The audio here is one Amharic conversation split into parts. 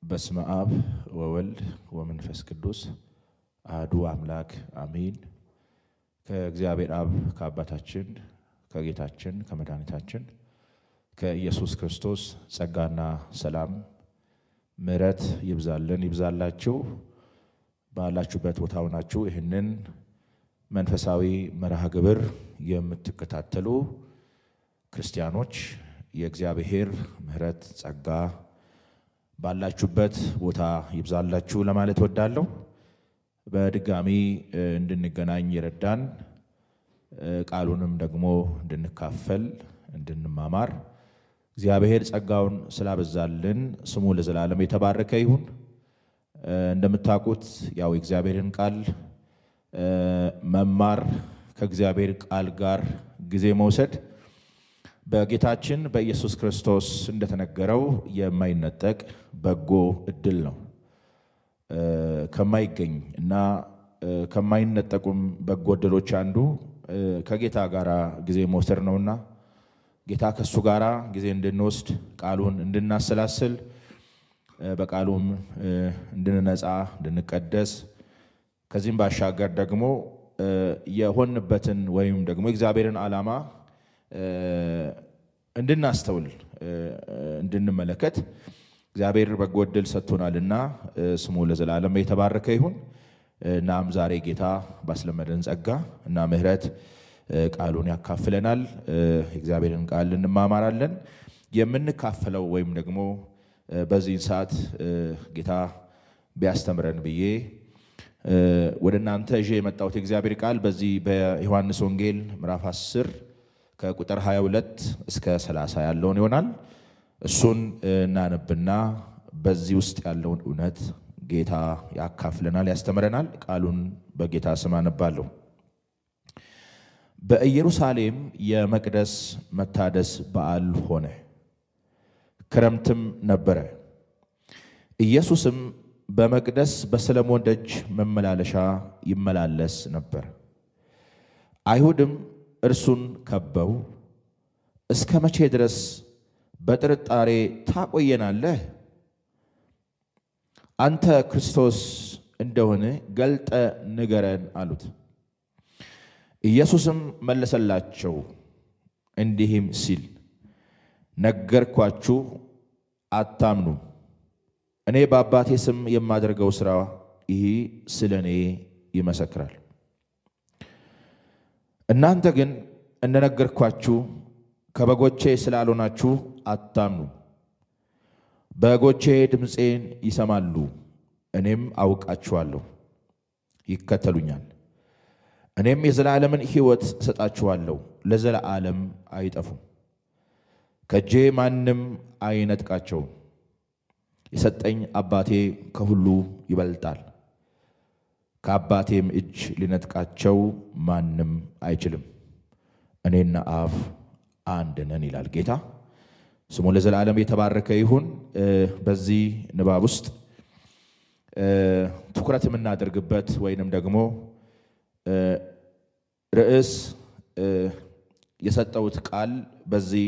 በስመ አብ ወወልድ ወመንፈስ ቅዱስ አሐዱ አምላክ አሜን። ከእግዚአብሔር አብ ከአባታችን ከጌታችን ከመድኃኒታችን ከኢየሱስ ክርስቶስ ጸጋና ሰላም ምሕረት ይብዛላችሁ። ባላችሁበት ቦታ ሆናችሁ ይህንን መንፈሳዊ መርሃ ግብር የምትከታተሉ ክርስቲያኖች የእግዚአብሔር ምሕረት ጸጋ ባላችሁበት ቦታ ይብዛላችሁ ለማለት ወዳለሁ። በድጋሚ እንድንገናኝ ይረዳን ቃሉንም ደግሞ እንድንካፈል እንድንማማር እግዚአብሔር ጸጋውን ስላበዛልን ስሙ ለዘላለም የተባረከ ይሁን። እንደምታውቁት ያው እግዚአብሔርን ቃል መማር ከእግዚአብሔር ቃል ጋር ጊዜ መውሰድ በጌታችን በኢየሱስ ክርስቶስ እንደተነገረው የማይነጠቅ በጎ እድል ነው። ከማይገኝ እና ከማይነጠቁም በጎ እድሎች አንዱ ከጌታ ጋር ጊዜ መውሰድ ነውና ጌታ ከሱ ጋር ጊዜ እንድንወስድ ቃሉን እንድናሰላስል በቃሉም እንድንነጻ እንድንቀደስ ከዚህም ባሻገር ደግሞ የሆንበትን ወይም ደግሞ እግዚአብሔርን ዓላማ እንድናስተውል እንድንመለከት እግዚአብሔር በጎ ዕድል ሰጥቶናልና ስሙ ለዘላለም የተባረከ ይሁን። እናም ዛሬ ጌታ ባስለመደን ጸጋ እና ምሕረት ቃሉን ያካፍለናል። እግዚአብሔርን ቃል እንማማራለን። የምንካፈለው ወይም ደግሞ በዚህ ሰዓት ጌታ ቢያስተምረን ብዬ ወደ እናንተ ይዤ የመጣሁት የእግዚአብሔር ቃል በዚህ በዮሐንስ ወንጌል ምዕራፍ 10 ከቁጥር 22 እስከ 30 ያለውን ይሆናል። እሱን እናነብና በዚህ ውስጥ ያለውን እውነት ጌታ ያካፍለናል፣ ያስተምረናል። ቃሉን በጌታ ስም አነባለሁ። በኢየሩሳሌም የመቅደስ መታደስ በዓል ሆነ፣ ክረምትም ነበረ። ኢየሱስም በመቅደስ በሰሎሞን ደጅ መመላለሻ ይመላለስ ነበር። አይሁድም እርሱን ከበው እስከ መቼ ድረስ በጥርጣሬ ታቆየናለህ? አንተ ክርስቶስ እንደሆነ ገልጠ ንገረን አሉት። ኢየሱስም መለሰላቸው እንዲህም ሲል ነገርኳችሁ፣ አታምኑም። እኔ በአባቴ ስም የማደርገው ሥራ ይህ ስለ እኔ ይመሰክራል። እናንተ ግን እንደነገርኳችሁ ከበጎቼ ስላልሆናችሁ አታምኑ። በጎቼ ድምፄን ይሰማሉ፣ እኔም አውቃችኋለሁ፣ ይከተሉኛል። እኔም የዘላለምን ሕይወት እሰጣችኋለሁ፣ ለዘላለም አይጠፉም፣ ከእጄ ማንም አይነጥቃቸውም። የሰጠኝ አባቴ ከሁሉ ይበልጣል፣ ከአባቴም እጅ ሊነጥቃቸው ማንም አይችልም። እኔና አብ አንድ ነን ይላል ጌታ። ስሙ ለዘላለም የተባረከ ይሁን። በዚህ ንባብ ውስጥ ትኩረት የምናደርግበት ወይንም ደግሞ ርዕስ የሰጠሁት ቃል በዚህ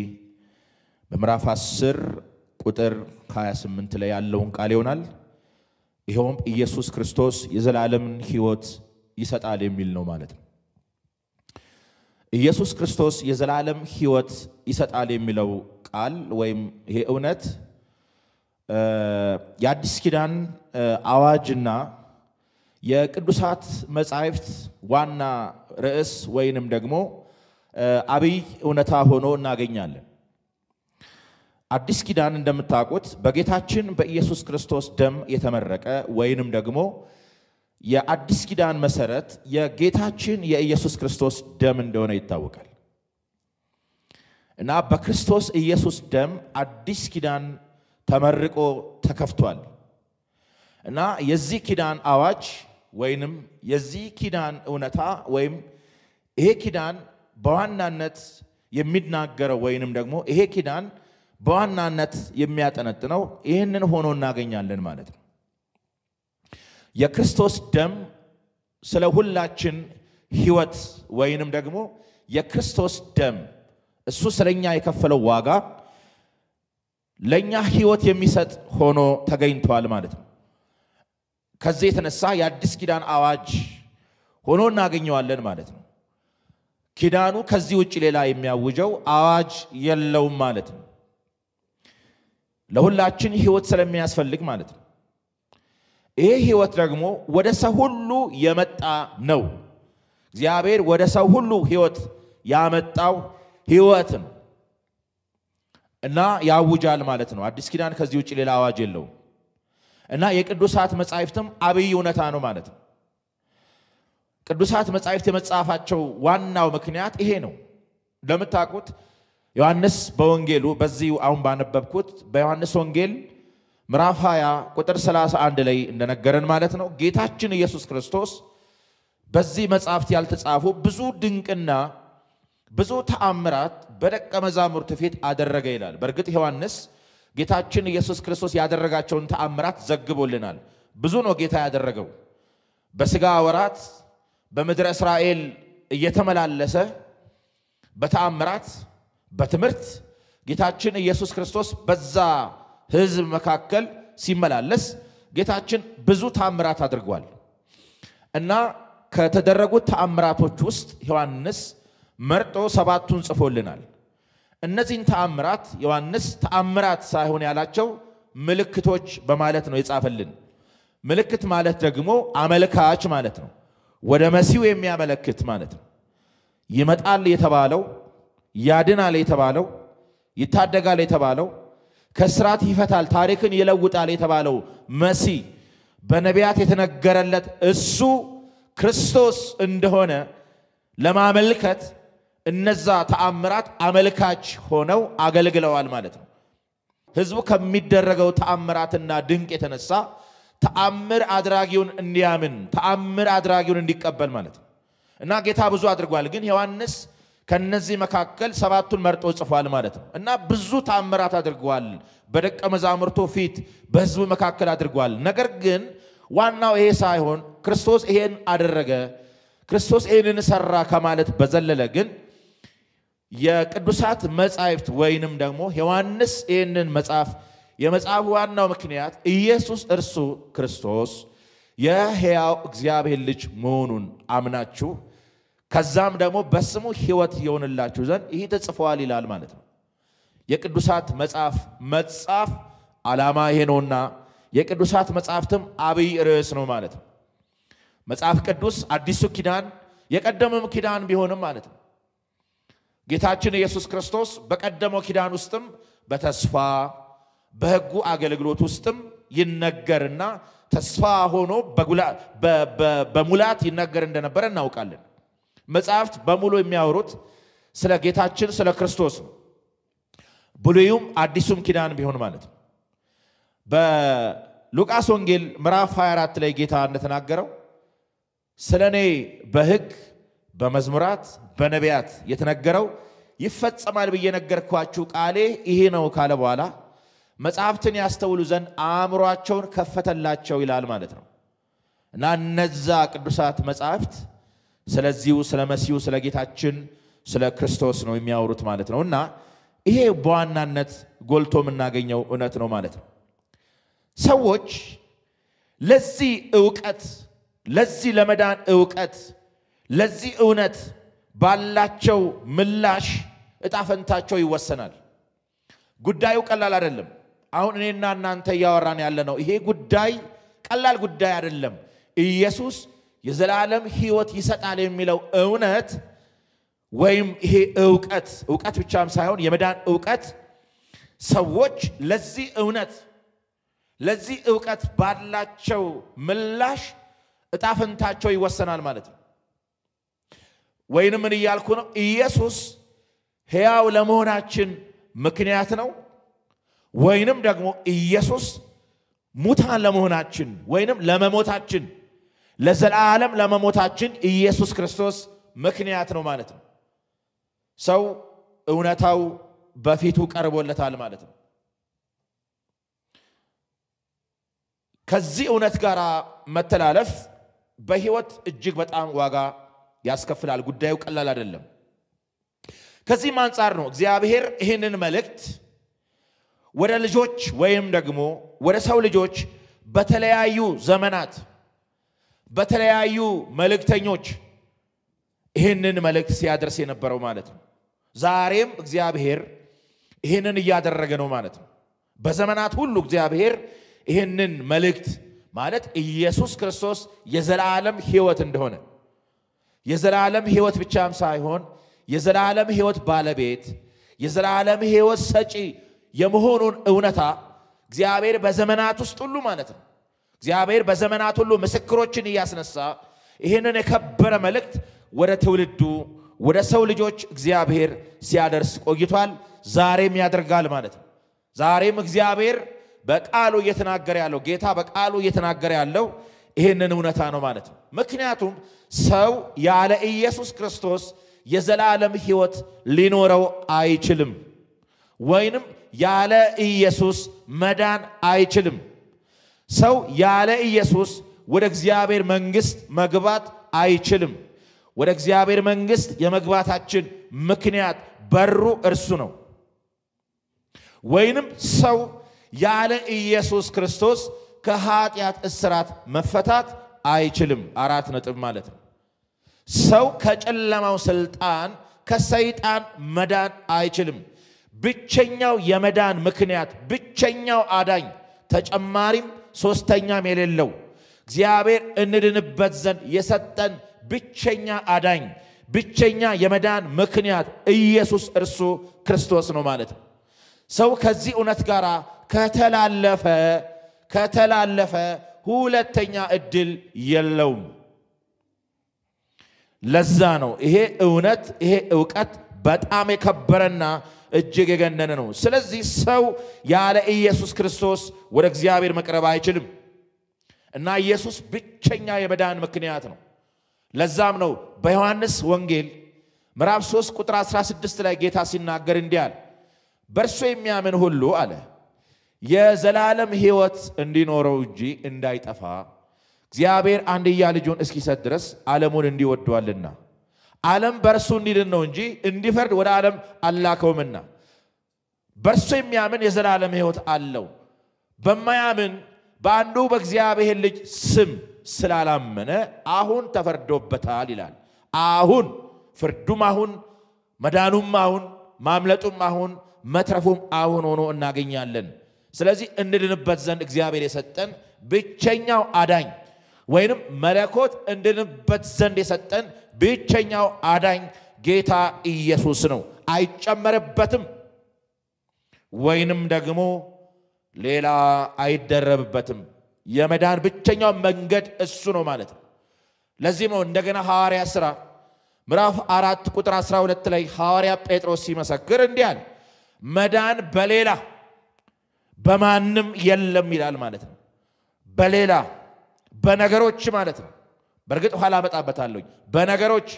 በምዕራፍ 10 ቁጥር 28 ላይ ያለውን ቃል ይሆናል። ይኸውም ኢየሱስ ክርስቶስ የዘላለምን ሕይወት ይሰጣል የሚል ነው ማለት ነው። ኢየሱስ ክርስቶስ የዘላለም ሕይወት ይሰጣል የሚለው ቃል ወይም ይሄ እውነት የአዲስ ኪዳን አዋጅና የቅዱሳት መጻሕፍት ዋና ርዕስ ወይንም ደግሞ አብይ እውነታ ሆኖ እናገኛለን። አዲስ ኪዳን እንደምታውቁት በጌታችን በኢየሱስ ክርስቶስ ደም የተመረቀ ወይንም ደግሞ የአዲስ ኪዳን መሰረት የጌታችን የኢየሱስ ክርስቶስ ደም እንደሆነ ይታወቃል። እና በክርስቶስ ኢየሱስ ደም አዲስ ኪዳን ተመርቆ ተከፍቷል። እና የዚህ ኪዳን አዋጅ ወይንም የዚህ ኪዳን እውነታ ወይም ይሄ ኪዳን በዋናነት የሚናገረው ወይንም ደግሞ ይሄ ኪዳን በዋናነት የሚያጠነጥነው ይህንን ሆኖ እናገኛለን ማለት ነው። የክርስቶስ ደም ስለ ሁላችን ሕይወት ወይንም ደግሞ የክርስቶስ ደም እሱ ስለኛ የከፈለው ዋጋ ለኛ ሕይወት የሚሰጥ ሆኖ ተገኝቷል ማለት ነው። ከዚህ የተነሳ የአዲስ ኪዳን አዋጅ ሆኖ እናገኘዋለን ማለት ነው። ኪዳኑ ከዚህ ውጪ ሌላ የሚያውጀው አዋጅ የለውም ማለት ነው። ለሁላችን ሕይወት ስለሚያስፈልግ ማለት ነው። ይሄ ሕይወት ደግሞ ወደ ሰው ሁሉ የመጣ ነው። እግዚአብሔር ወደ ሰው ሁሉ ሕይወት ያመጣው ሕይወት ነው እና ያውጃል ማለት ነው። አዲስ ኪዳን ከዚህ ውጪ ሌላ አዋጅ የለውም እና የቅዱሳት መጻሕፍትም አብይ እውነታ ነው ማለት ነው። ቅዱሳት መጻሕፍት የመጻፋቸው ዋናው ምክንያት ይሄ ነው። እንደምታውቁት ዮሐንስ በወንጌሉ በዚህ አሁን ባነበብኩት በዮሐንስ ወንጌል ምዕራፍ 20 ቁጥር 31 ላይ እንደነገረን ማለት ነው ጌታችን ኢየሱስ ክርስቶስ በዚህ መጻሕፍት ያልተጻፉ ብዙ ድንቅና ብዙ ተአምራት በደቀ መዛሙርቱ ፊት አደረገ ይላል። በእርግጥ ዮሐንስ ጌታችን ኢየሱስ ክርስቶስ ያደረጋቸውን ተአምራት ዘግቦልናል። ብዙ ነው ጌታ ያደረገው። በሥጋ ወራት በምድረ እስራኤል እየተመላለሰ በተአምራት በትምህርት ጌታችን ኢየሱስ ክርስቶስ በዛ ሕዝብ መካከል ሲመላለስ ጌታችን ብዙ ተአምራት አድርጓል እና ከተደረጉት ተአምራቶች ውስጥ ዮሐንስ መርጦ 7ቱን ጽፎልናል። እነዚህን ተአምራት ዮሐንስ ተአምራት ሳይሆን ያላቸው ምልክቶች በማለት ነው የጻፈልን። ምልክት ማለት ደግሞ አመልካች ማለት ነው። ወደ መሲሁ የሚያመለክት ማለት ነው። ይመጣል የተባለው፣ ያድናል የተባለው፣ ይታደጋል የተባለው፣ ከስራት ይፈታል ታሪክን ይለውጣል የተባለው መሲህ በነቢያት የተነገረለት እሱ ክርስቶስ እንደሆነ ለማመልከት እነዛ ተአምራት አመልካች ሆነው አገልግለዋል ማለት ነው። ሕዝቡ ከሚደረገው ተአምራትና ድንቅ የተነሳ ተአምር አድራጊውን እንዲያምን ተአምር አድራጊውን እንዲቀበል ማለት ነው እና ጌታ ብዙ አድርጓል። ግን ዮሐንስ ከነዚህ መካከል 7ቱን መርጦ ጽፏል ማለት ነው እና ብዙ ተአምራት አድርጓል። በደቀ መዛሙርቱ ፊት በሕዝቡ መካከል አድርጓል። ነገር ግን ዋናው ይሄ ሳይሆን ክርስቶስ ይሄን አደረገ፣ ክርስቶስ ይሄንን ሰራ ከማለት በዘለለ ግን የቅዱሳት መጻሕፍት ወይንም ደግሞ ዮሐንስ ይሄንን መጽሐፍ የመጽሐፉ ዋናው ምክንያት ኢየሱስ እርሱ ክርስቶስ የሕያው እግዚአብሔር ልጅ መሆኑን አምናችሁ ከዛም ደግሞ በስሙ ሕይወት ይሆንላችሁ ዘንድ ይህ ተጽፏል ይላል ማለት ነው። የቅዱሳት መጽሐፍ ዓላማ ይሄ ነውና የቅዱሳት መጻሕፍትም አብይ ርዕስ ነው ማለት ነው። መጽሐፍ ቅዱስ አዲሱ ኪዳን የቀደመው ኪዳን ቢሆንም ማለት ነው ጌታችን ኢየሱስ ክርስቶስ በቀደመው ኪዳን ውስጥም በተስፋ በሕጉ አገልግሎት ውስጥም ይነገርና ተስፋ ሆኖ በሙላት ይነገር እንደነበረ እናውቃለን። መጽሐፍት በሙሉ የሚያወሩት ስለ ጌታችን ስለ ክርስቶስ ነው። ብሉይም አዲሱም ኪዳን ቢሆን ማለት ነው። በሉቃስ ወንጌል ምዕራፍ 24 ላይ ጌታ እንደተናገረው ስለኔ በሕግ በመዝሙራት በነቢያት የተነገረው ይፈጸማል ብዬ ነገርኳችሁ ቃሌ ይሄ ነው ካለ በኋላ መጽሐፍትን ያስተውሉ ዘንድ አእምሯቸውን ከፈተላቸው ይላል ማለት ነው እና እነዛ ቅዱሳት መጽሐፍት ስለዚሁ ስለ መሲሁ ስለ ጌታችን ስለ ክርስቶስ ነው የሚያወሩት ማለት ነው እና ይሄ በዋናነት ጎልቶ የምናገኘው እውነት ነው ማለት ነው። ሰዎች ለዚህ ዕውቀት ለዚህ ለመዳን ዕውቀት ለዚህ እውነት ባላቸው ምላሽ ዕጣ ፈንታቸው ይወሰናል። ጉዳዩ ቀላል አይደለም። አሁን እኔና እናንተ ያወራን ያለነው ይሄ ጉዳይ ቀላል ጉዳይ አይደለም። ኢየሱስ የዘላለም ሕይወት ይሰጣል የሚለው እውነት ወይም ይሄ ዕውቀት ብቻም ሳይሆን የመዳን ዕውቀት ሰዎች ለዚህ ዕውቀት ባላቸው ምላሽ ዕጣ ፈንታቸው ይወሰናል ማለት ነው። ወይንም ምን እያልኩ ነው? ኢየሱስ ሕያው ለመሆናችን ምክንያት ነው ወይንም ደግሞ ኢየሱስ ሙታን ለመሆናችን ወይንም ለመሞታችን ለዘላለም ለመሞታችን ኢየሱስ ክርስቶስ ምክንያት ነው ማለት ነው። ሰው እውነታው በፊቱ ቀርቦለታል ማለት ነው። ከዚህ እውነት ጋር መተላለፍ በሕይወት እጅግ በጣም ዋጋ ያስከፍላል። ጉዳዩ ቀላል አይደለም። ከዚህም አንጻር ነው እግዚአብሔር ይህንን መልእክት ወደ ልጆች ወይም ደግሞ ወደ ሰው ልጆች በተለያዩ ዘመናት በተለያዩ መልእክተኞች ይህንን መልእክት ሲያደርስ የነበረው ማለት ነው። ዛሬም እግዚአብሔር ይህንን እያደረገ ነው ማለት ነው። በዘመናት ሁሉ እግዚአብሔር ይህንን መልእክት ማለት ኢየሱስ ክርስቶስ የዘላለም ሕይወት እንደሆነ የዘላለም ሕይወት ብቻም ሳይሆን የዘላለም ሕይወት ባለቤት የዘላለም ሕይወት ሰጪ የመሆኑን እውነታ እግዚአብሔር በዘመናት ውስጥ ሁሉ ማለት ነው እግዚአብሔር በዘመናት ሁሉ ምስክሮችን ያስነሳ ይሄንን የከበረ መልእክት ወደ ትውልዱ ወደ ሰው ልጆች እግዚአብሔር ሲያደርስ ቆይቷል። ዛሬም ያደርጋል ማለት ነው። ዛሬም እግዚአብሔር በቃሉ እየተናገረ ያለው ጌታ በቃሉ እየተናገረ ያለው ይሄንን እውነታ ነው ማለት ነው። ምክንያቱም ሰው ያለ ኢየሱስ ክርስቶስ የዘላለም ሕይወት ሊኖረው አይችልም ወይንም ያለ ኢየሱስ መዳን አይችልም። ሰው ያለ ኢየሱስ ወደ እግዚአብሔር መንግስት መግባት አይችልም። ወደ እግዚአብሔር መንግስት የመግባታችን ምክንያት በሩ እርሱ ነው። ወይንም ሰው ያለ ኢየሱስ ክርስቶስ ከኃጢአት እስራት መፈታት አይችልም። 4 ነጥብ ማለት ነው። ሰው ከጨለማው ስልጣን ከሰይጣን መዳን አይችልም። ብቸኛው የመዳን ምክንያት ብቸኛው አዳኝ ተጨማሪም ሶስተኛም የሌለው እግዚአብሔር እንድንበት ዘንድ የሰጠን ብቸኛ አዳኝ ብቸኛ የመዳን ምክንያት ኢየሱስ እርሱ ክርስቶስ ነው ማለት ነው። ሰው ከዚህ እውነት ጋር ከተላለፈ ሁለተኛ እድል የለውም። ለዛ ነው ይሄ እውነት ይሄ ዕውቀት በጣም የከበረና እጅግ የገነነ ነው። ስለዚህ ሰው ያለ ኢየሱስ ክርስቶስ ወደ እግዚአብሔር መቅረብ አይችልም እና ኢየሱስ ብቸኛ የመዳን ምክንያት ነው። ለዛም ነው በዮሐንስ ወንጌል ምዕራፍ 3 ቁጥር 16 ላይ ጌታ ሲናገር እንዲህ አለ፣ በእርሱ የሚያምን ሁሉ አለ የዘላለም ሕይወት እንዲኖረው እንጂ እንዳይጠፋ እግዚአብሔር አንድያ ልጁን እስኪሰጥ ድረስ ዓለሙን እንዲወደዋልና ዓለም በእርሱ እንዲድን ነው እንጂ እንዲፈርድ ወደ ዓለም አላከውምና። በእርሱ የሚያምን የዘላለም ሕይወት አለው። በማያምን በአንዱ በእግዚአብሔር ልጅ ስም ስላላመነ አሁን ተፈርዶበታል ይላል። አሁን ፍርዱም አሁን መዳኑም አሁን ማምለጡም አሁን መትረፉም አሁን ሆኖ እናገኛለን። ስለዚህ እንድንበት ዘንድ እግዚአብሔር የሰጠን ብቸኛው አዳኝ ወይንም መለኮት እንድንበት ዘንድ የሰጠን ብቸኛው አዳኝ ጌታ ኢየሱስ ነው። አይጨመርበትም ወይንም ደግሞ ሌላ አይደረብበትም። የመዳን ብቸኛው መንገድ እሱ ነው ማለት ነው። ለዚህ ነው እንደገና ሐዋርያ ሥራ ምዕራፍ 4 ቁጥር 12 ላይ ሐዋርያ ጴጥሮስ ሲመሰክር እንዲህ አለ፣ መዳን በሌላ በማንም የለም ይላል ማለት ነው። በሌላ በነገሮች ማለት ነው። በእርግጥ ኋላ አመጣበታለሁ። በነገሮች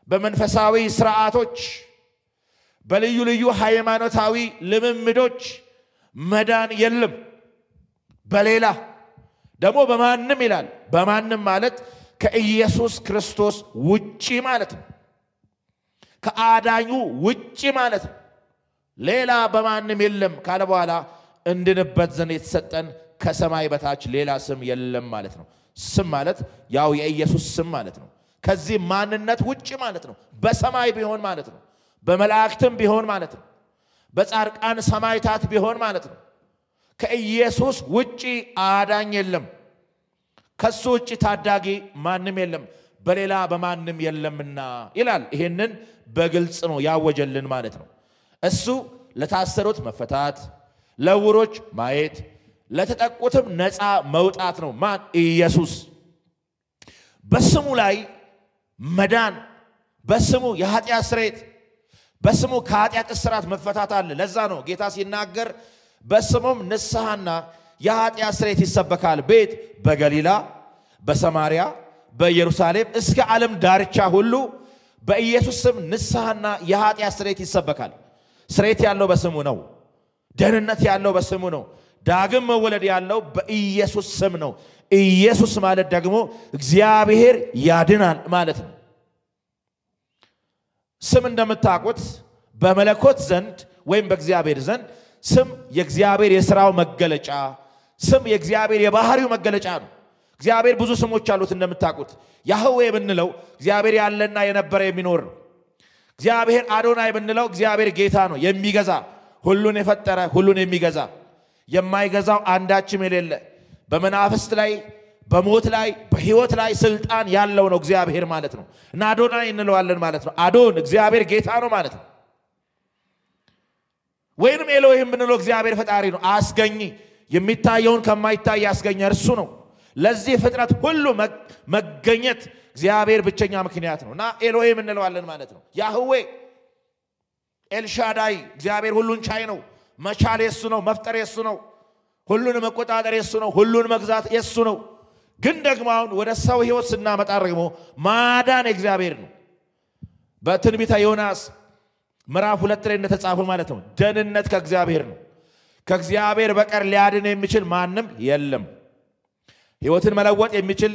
በመንፈሳዊ ስርዓቶች በልዩ ልዩ ሃይማኖታዊ ልምምዶች መዳን የለም። በሌላ ደግሞ በማንም ይላል። በማንም ማለት ከኢየሱስ ክርስቶስ ውጪ ማለት ነው። ከአዳኙ ውጪ ማለት ነው። ሌላ በማንም የለም ካለ በኋላ እንድንበት ዘንድ የተሰጠን ከሰማይ በታች ሌላ ስም የለም ማለት ነው። ስም ማለት ያው የኢየሱስ ስም ማለት ነው። ከዚህ ማንነት ውጪ ማለት ነው። በሰማይ ቢሆን ማለት ነው። በመላእክትም ቢሆን ማለት ነው። በጻድቃን ሰማዕታት ቢሆን ማለት ነው። ከኢየሱስ ውጪ አዳኝ የለም። ከሱ ውጪ ታዳጊ ማንም የለም። በሌላ በማንም የለምና ይላል። ይሄንን በግልጽ ነው ያወጀልን ማለት ነው። እሱ ለታሰሩት መፈታት፣ ለዕውሮች ማየት፣ ለተጠቁትም ነፃ መውጣት ነው። ማን? ኢየሱስ። በስሙ ላይ መዳን፣ በስሙ የኃጢአት ስርየት፣ በስሙ ከኃጢአት እስራት መፈታት አለ። ለዛ ነው ጌታ ሲናገር በስሙም ንስሐና የኃጢአት ስርየት ይሰበካል። ቤት በገሊላ በሰማርያ በኢየሩሳሌም እስከ ዓለም ዳርቻ ሁሉ በኢየሱስ ስም ንስሐና የኃጢአት ስርየት ይሰበካል። ስርየት ያለው በስሙ ነው። ደህንነት ያለው በስሙ ነው። ዳግም መወለድ ያለው በኢየሱስ ስም ነው። ኢየሱስ ማለት ደግሞ እግዚአብሔር ያድናል ማለት ነው። ስም እንደምታውቁት በመለኮት ዘንድ ወይም በእግዚአብሔር ዘንድ ስም የእግዚአብሔር የሥራው መገለጫ ስም የእግዚአብሔር የባህሪው መገለጫ ነው እግዚአብሔር ብዙ ስሞች አሉት እንደምታውቁት ያህዌ ብንለው እግዚአብሔር ያለና የነበረ የሚኖር ነው እግዚአብሔር አዶናይ ብንለው እግዚአብሔር ጌታ ነው የሚገዛ ሁሉን የፈጠረ ሁሉን የሚገዛ የማይገዛው አንዳችም የሌለ በመናፍስት ላይ በሞት ላይ በህይወት ላይ ስልጣን ያለው ነው እግዚአብሔር ማለት ነው እና አዶናይ እንለዋለን ማለት ነው አዶን እግዚአብሔር ጌታ ነው ማለት ነው ወይንም ኤሎሂም ብንለው እግዚአብሔር ፈጣሪ ነው አስገኝ የሚታየውን ከማይታይ ያስገኘ እርሱ ነው ለዚህ ፍጥረት ሁሉ መገኘት እግዚአብሔር ብቸኛ ምክንያት ነውና ኤሎሂም እንለዋለን ማለት ነው ያህዌ ኤልሻዳይ እግዚአብሔር ሁሉን ቻይ ነው መቻል የሱ ነው መፍጠር የሱ ነው ሁሉን መቆጣጠር የሱ ነው ሁሉን መግዛት የሱ ነው ግን ደግሞ አሁን ወደ ሰው ህይወት ስናመጣ ደግሞ ማዳን እግዚአብሔር ነው በትንቢተ ዮናስ ምዕራፍ 2 ላይ እንደተጻፈው ማለት ነው ደህንነት ከእግዚአብሔር ነው ከእግዚአብሔር በቀር ሊያድን የሚችል ማንም የለም ህይወትን መለወጥ የሚችል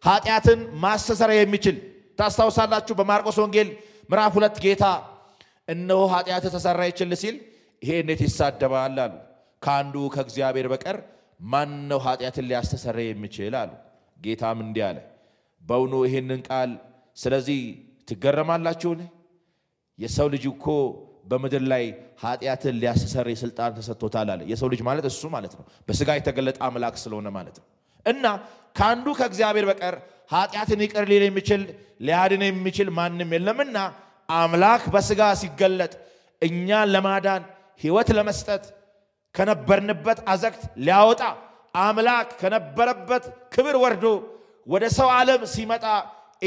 ኃጢያትን ማስተሰር የሚችል ታስታውሳላችሁ በማርቆስ ወንጌል ምዕራፍ 2 ጌታ እነሆ ኃጢያት ተሰራይችል ሲል ይሄ እንዴት ይሳደባል አሉ ካንዱ ከእግዚአብሔር በቀር ማን ነው ኃጢያትን ሊያስተሰር የሚችል አሉ ጌታም እንዲህ አለ በእውኑ ይሄንን ቃል ስለዚህ ትገረማላችሁ የሰው ልጅ እኮ በመድር ላይ ኃጢያትን ሊያስተሰር ስልጣን ተሰጥቶታል አለ የሰው ልጅ ማለት እሱ ማለት ነው በስጋ የተገለጠ አምላክ ስለሆነ ማለት ነው እና ካንዱ ከእግዚአብሔር በቀር ኃጢያትን ይቅር ሊል የሚችል ሊያድን የሚችል ማንንም የለምና አምላክ በስጋ ሲገለጥ እኛን ለማዳን ህይወት ለመስጠት ከነበርንበት አዘቅት ሊያወጣ አምላክ ከነበረበት ክብር ወርዶ ወደ ሰው ዓለም ሲመጣ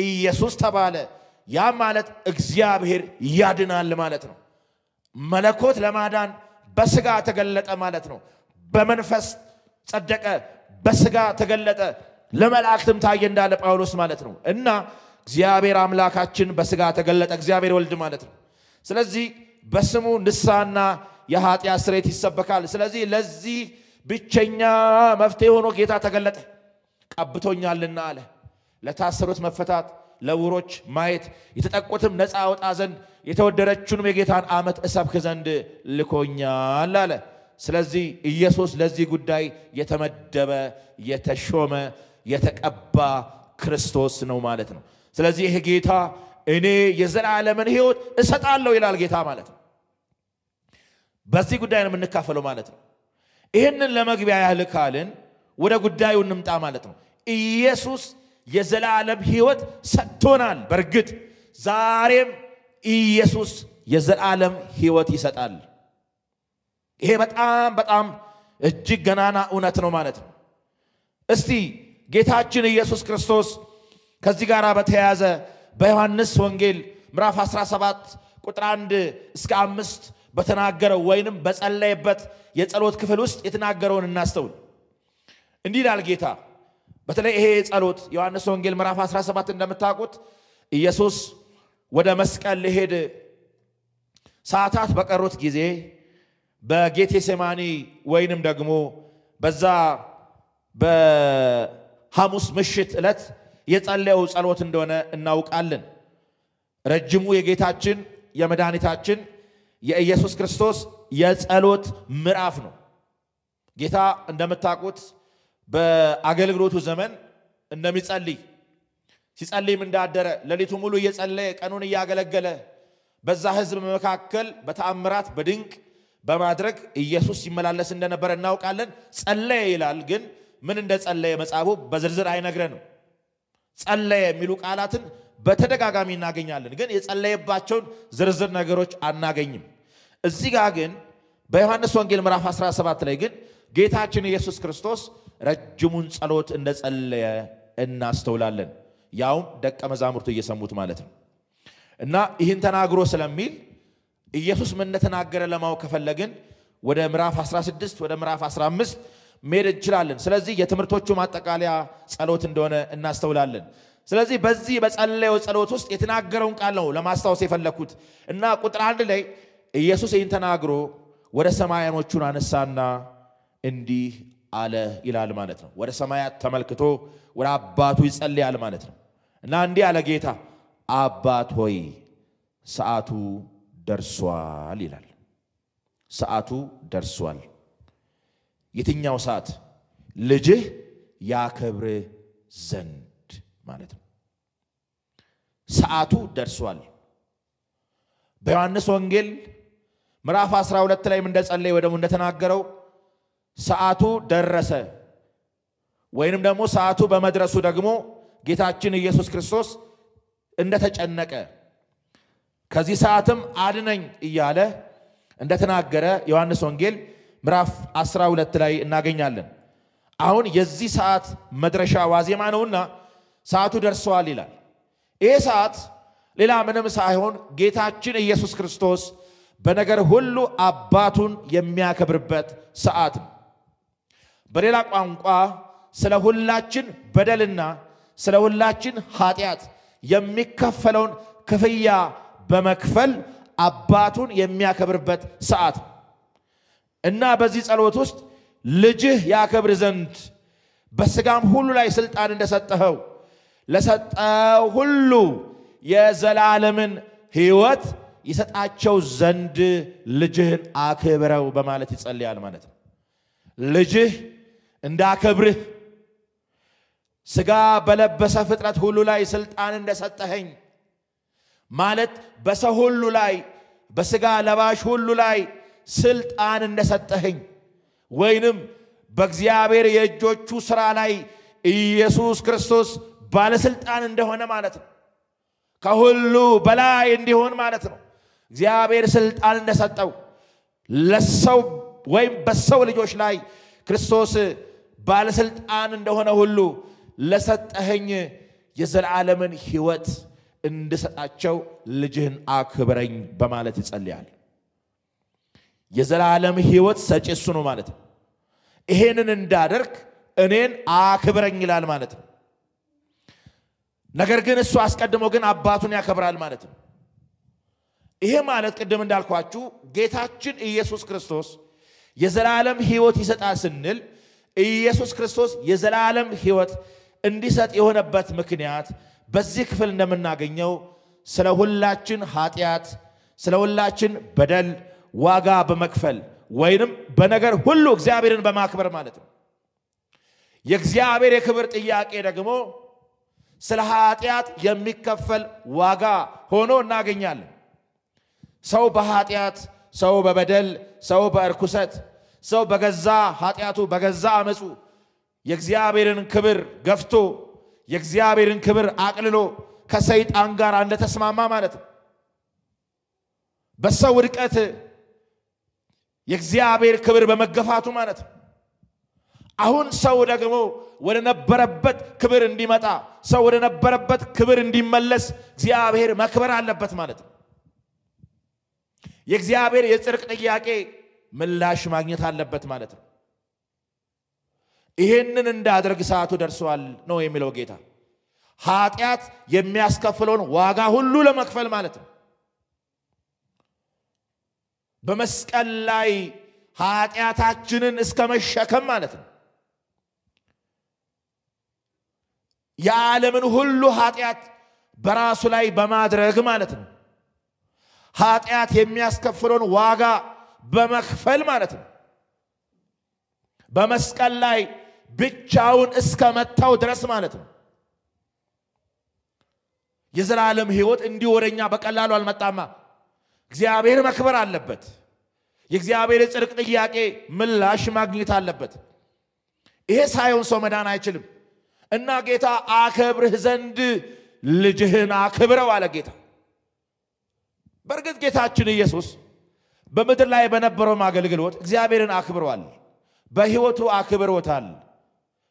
ኢየሱስ ተባለ ያ ማለት እግዚአብሔር ያድናል ማለት ነው መለኮት ለማዳን በስጋ ተገለጠ ማለት ነው በመንፈስ ጸደቀ በስጋ ተገለጠ ለመላእክትም ታየ እንዳለ ጳውሎስ ማለት ነው እና እግዚአብሔር አምላካችን በስጋ ተገለጠ እግዚአብሔር ወልድ ማለት ነው ስለዚህ በስሙ ንስሐና የኃጢያት ስርየት ይሰበካል ስለዚህ ለዚህ ብቸኛ መፍትሄ ሆኖ ጌታ ተገለጠ ቀብቶኛልና አለ ለታሰሩት መፈታት ለውሮች ማየት የተጠቁትም ነፃ አውጣ ዘንድ የተወደደችውን የጌታን ዓመት እሰብክ ዘንድ ልኮኛል አለ ስለዚህ ኢየሱስ ለዚህ ጉዳይ የተመደበ የተሾመ የተቀባ ክርስቶስ ነው ማለት ነው ስለዚህ ይሄ ጌታ እኔ የዘላለምን ሕይወት እሰጣለሁ ይላል ጌታ ማለት ነው በዚህ ጉዳይ ነው የምንካፈለው ማለት ነው ይሄንን ለመግቢያ ያህል ካልን ወደ ጉዳዩ እንምጣ ማለት ነው ኢየሱስ የዘላለም ሕይወት ሰጥቶናል በርግጥ ዛሬም ኢየሱስ የዘላለም ሕይወት ይሰጣል ይሄ በጣም በጣም እጅግ ገናና እውነት ነው ማለት ነው እስቲ ጌታችን ኢየሱስ ክርስቶስ ከዚህ ጋር በተያያዘ በዮሐንስ ወንጌል ምዕራፍ 17 ቁጥር 1 እስከ 5 በተናገረው ወይንም በጸለየበት የጸሎት ክፍል ውስጥ የተናገረውን እናስተውል እንዲህ ይላል ጌታ በተለይ ይሄ ጸሎት ዮሐንስ ወንጌል ምዕራፍ 17 እንደምታውቁት ኢየሱስ ወደ መስቀል ሊሄድ ሰዓታት በቀሩት ጊዜ በጌቴሴማኒ ወይንም ደግሞ በዛ በሐሙስ ምሽት ዕለት የጸለየው ጸሎት እንደሆነ እናውቃለን ረጅሙ የጌታችን የመድኃኒታችን የኢየሱስ ክርስቶስ የጸሎት ምዕራፍ ነው ጌታ እንደምታውቁት በአገልግሎቱ ዘመን እንደሚጸልይ ሲጸልይም እንዳደረ ለሊቱ ሙሉ እየጸለየ ቀኑን እያገለገለ በዛ ህዝብ መካከል በተአምራት በድንቅ በማድረግ ኢየሱስ ሲመላለስ እንደነበረ እናውቃለን ጸለየ ይላል ግን ምን እንደጸለየ መጽሐፉ በዝርዝር አይነግረንም ጸለየ የሚሉ ቃላትን በተደጋጋሚ እናገኛለን ግን የጸለየባቸውን ዝርዝር ነገሮች አናገኝም እዚህ ጋር ግን በዮሐንስ ወንጌል ምዕራፍ 17 ላይ ግን ጌታችን ኢየሱስ ክርስቶስ ረጅሙን ጸሎት እንደጸለየ እናስተውላለን ያውም ደቀ መዛሙርቱ እየሰሙት ማለት ነው እና ይህን ተናግሮ ስለሚል ኢየሱስ ምን እንደተናገረ ለማወቅ ከፈለግን ወደ ምዕራፍ 16 ወደ ምዕራፍ 15 መሄድ እንችላለን ስለዚህ የትምህርቶቹ ማጠቃለያ ጸሎት እንደሆነ እናስተውላለን ስለዚህ በዚህ በጸለየው ጸሎት ውስጥ የተናገረውን ቃል ነው ለማስታወስ የፈለኩት እና ቁጥር 1 ላይ ኢየሱስ ይህን ተናግሮ ወደ ሰማያኖቹን አነሳና እንዲህ አለ ይላል ማለት ነው ወደ ሰማያት ተመልክቶ ወደ አባቱ ይጸልያል ማለት ነው እና እንዲህ አለ ጌታ አባት ሆይ ሰዓቱ ደርሷል ይላል ሰዓቱ ደርሷል። የትኛው ሰዓት? ልጅህ ያከብር ዘንድ ማለት ነው። ሰዓቱ ደርሷል። በዮሐንስ ወንጌል ምዕራፍ 12 ላይ እንደጸለየ ወደሙ እንደተናገረው ሰዓቱ ደረሰ ወይንም ደግሞ ሰዓቱ በመድረሱ ደግሞ ጌታችን ኢየሱስ ክርስቶስ እንደተጨነቀ ከዚህ ሰዓትም አድነኝ እያለ እንደተናገረ ዮሐንስ ወንጌል ምዕራፍ 12 ላይ እናገኛለን። አሁን የዚህ ሰዓት መድረሻ ዋዜማ ነውና ሰዓቱ ደርሷል ይላል። ይሄ ሰዓት ሌላ ምንም ሳይሆን ጌታችን ኢየሱስ ክርስቶስ በነገር ሁሉ አባቱን የሚያከብርበት ሰዓት ነው። በሌላ ቋንቋ ስለ ሁላችን በደልና ስለ ሁላችን ኃጢአት የሚከፈለውን ክፍያ በመክፈል አባቱን የሚያከብርበት ሰዓት እና በዚህ ጸሎት ውስጥ ልጅህ ያከብር ዘንድ በስጋም ሁሉ ላይ ስልጣን እንደሰጠኸው ለሰጠው ሁሉ የዘላለምን ሕይወት ይሰጣቸው ዘንድ ልጅህን አክብረው በማለት ይጸልያል ማለት ነው። ልጅህ እንዳከብርህ ስጋ በለበሰ ፍጥረት ሁሉ ላይ ስልጣን እንደሰጠኸኝ ማለት በሰው ሁሉ ላይ በስጋ ለባሽ ሁሉ ላይ ስልጣን እንደሰጠኸኝ ወይንም በእግዚአብሔር የእጆቹ ሥራ ላይ ኢየሱስ ክርስቶስ ባለስልጣን እንደሆነ ማለት ነው። ከሁሉ በላይ እንዲሆን ማለት ነው። እግዚአብሔር ስልጣን እንደሰጠው ለሰው ወይም በሰው ልጆች ላይ ክርስቶስ ባለስልጣን እንደሆነ ሁሉ ለሰጠኸኝ የዘላለምን ሕይወት እንድሰጣቸው ልጅህን አክብረኝ በማለት ይጸልያል። የዘላለም ሕይወት ሰጪ እሱ ነው ማለት ነው። ይሄንን እንዳደርግ እኔን አክብረኝ ይላል ማለት ነው። ነገር ግን እሱ አስቀድሞ ግን አባቱን ያከብራል ማለት ነው። ይሄ ማለት ቅድም እንዳልኳችሁ ጌታችን ኢየሱስ ክርስቶስ የዘላለም ሕይወት ይሰጣል ስንል ኢየሱስ ክርስቶስ የዘላለም ሕይወት እንዲሰጥ የሆነበት ምክንያት በዚህ ክፍል እንደምናገኘው ስለ ሁላችን ኃጢአት ስለ ሁላችን በደል ዋጋ በመክፈል ወይንም በነገር ሁሉ እግዚአብሔርን በማክበር ማለት ነው። የእግዚአብሔር የክብር ጥያቄ ደግሞ ስለ ኃጢአት የሚከፈል ዋጋ ሆኖ እናገኛለን። ሰው በኃጢአት ሰው በበደል ሰው በእርኩሰት ሰው በገዛ ኃጢአቱ በገዛ አመጹ የእግዚአብሔርን ክብር ገፍቶ የእግዚአብሔርን ክብር አቅልሎ ከሰይጣን ጋር እንደተስማማ ማለት ነው። በሰው ውድቀት የእግዚአብሔር ክብር በመገፋቱ ማለት ነው። አሁን ሰው ደግሞ ወደ ነበረበት ክብር እንዲመጣ ሰው ወደ ነበረበት ክብር እንዲመለስ እግዚአብሔር መክበር አለበት ማለት ነው። የእግዚአብሔር የጽድቅ ጥያቄ ምላሽ ማግኘት አለበት ማለት ነው። ይሄንን እንዳደርግ ሰዓቱ ደርሷል ነው የሚለው ጌታ። ኃጢአት የሚያስከፍለውን ዋጋ ሁሉ ለመክፈል ማለት ነው። በመስቀል ላይ ኃጢአታችንን እስከ መሸከም ማለት ነው። የዓለምን ሁሉ ኃጢአት በራሱ ላይ በማድረግ ማለት ነው። ኃጢአት የሚያስከፍለውን ዋጋ በመክፈል ማለት ነው። በመስቀል ላይ ብቻውን እስከ መታው ድረስ ማለት ነው። የዘላለም ሕይወት እንዲሁ ወደኛ በቀላሉ አልመጣማ። እግዚአብሔር መክበር አለበት። የእግዚአብሔር የጽድቅ ጥያቄ ምላሽ ማግኘት አለበት። ይሄ ሳይሆን ሰው መዳን አይችልም። እና ጌታ አከብርህ ዘንድ ልጅህን አክብረው አለ ጌታ። በእርግጥ ጌታችን ኢየሱስ በምድር ላይ በነበረው አገልግሎት እግዚአብሔርን አክብሯል። በሕይወቱ አክብሮታል።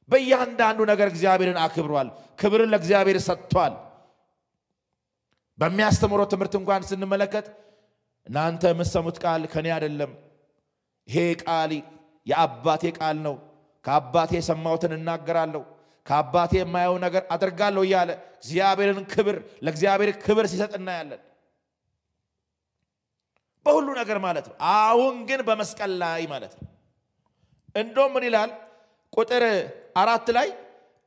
በእያንዳንዱ ነገር እግዚአብሔርን አክብሯል። ክብርን ለእግዚአብሔር ሰጥቷል። በሚያስተምረው ትምህርት እንኳን ስንመለከት እናንተ የምትሰሙት ቃል ከኔ አይደለም፣ ይሄ ቃል የአባቴ ቃል ነው፣ ከአባቴ የሰማሁትን እናገራለሁ፣ ከአባቴ የማየው ነገር አደርጋለሁ እያለ እግዚአብሔርን ክብር ለእግዚአብሔር ክብር ሲሰጥ እናያለን። በሁሉ ነገር ማለት ነው። አሁን ግን በመስቀል ላይ ማለት ነው። እንደውም ምን ይላል? ቁጥር 4 ላይ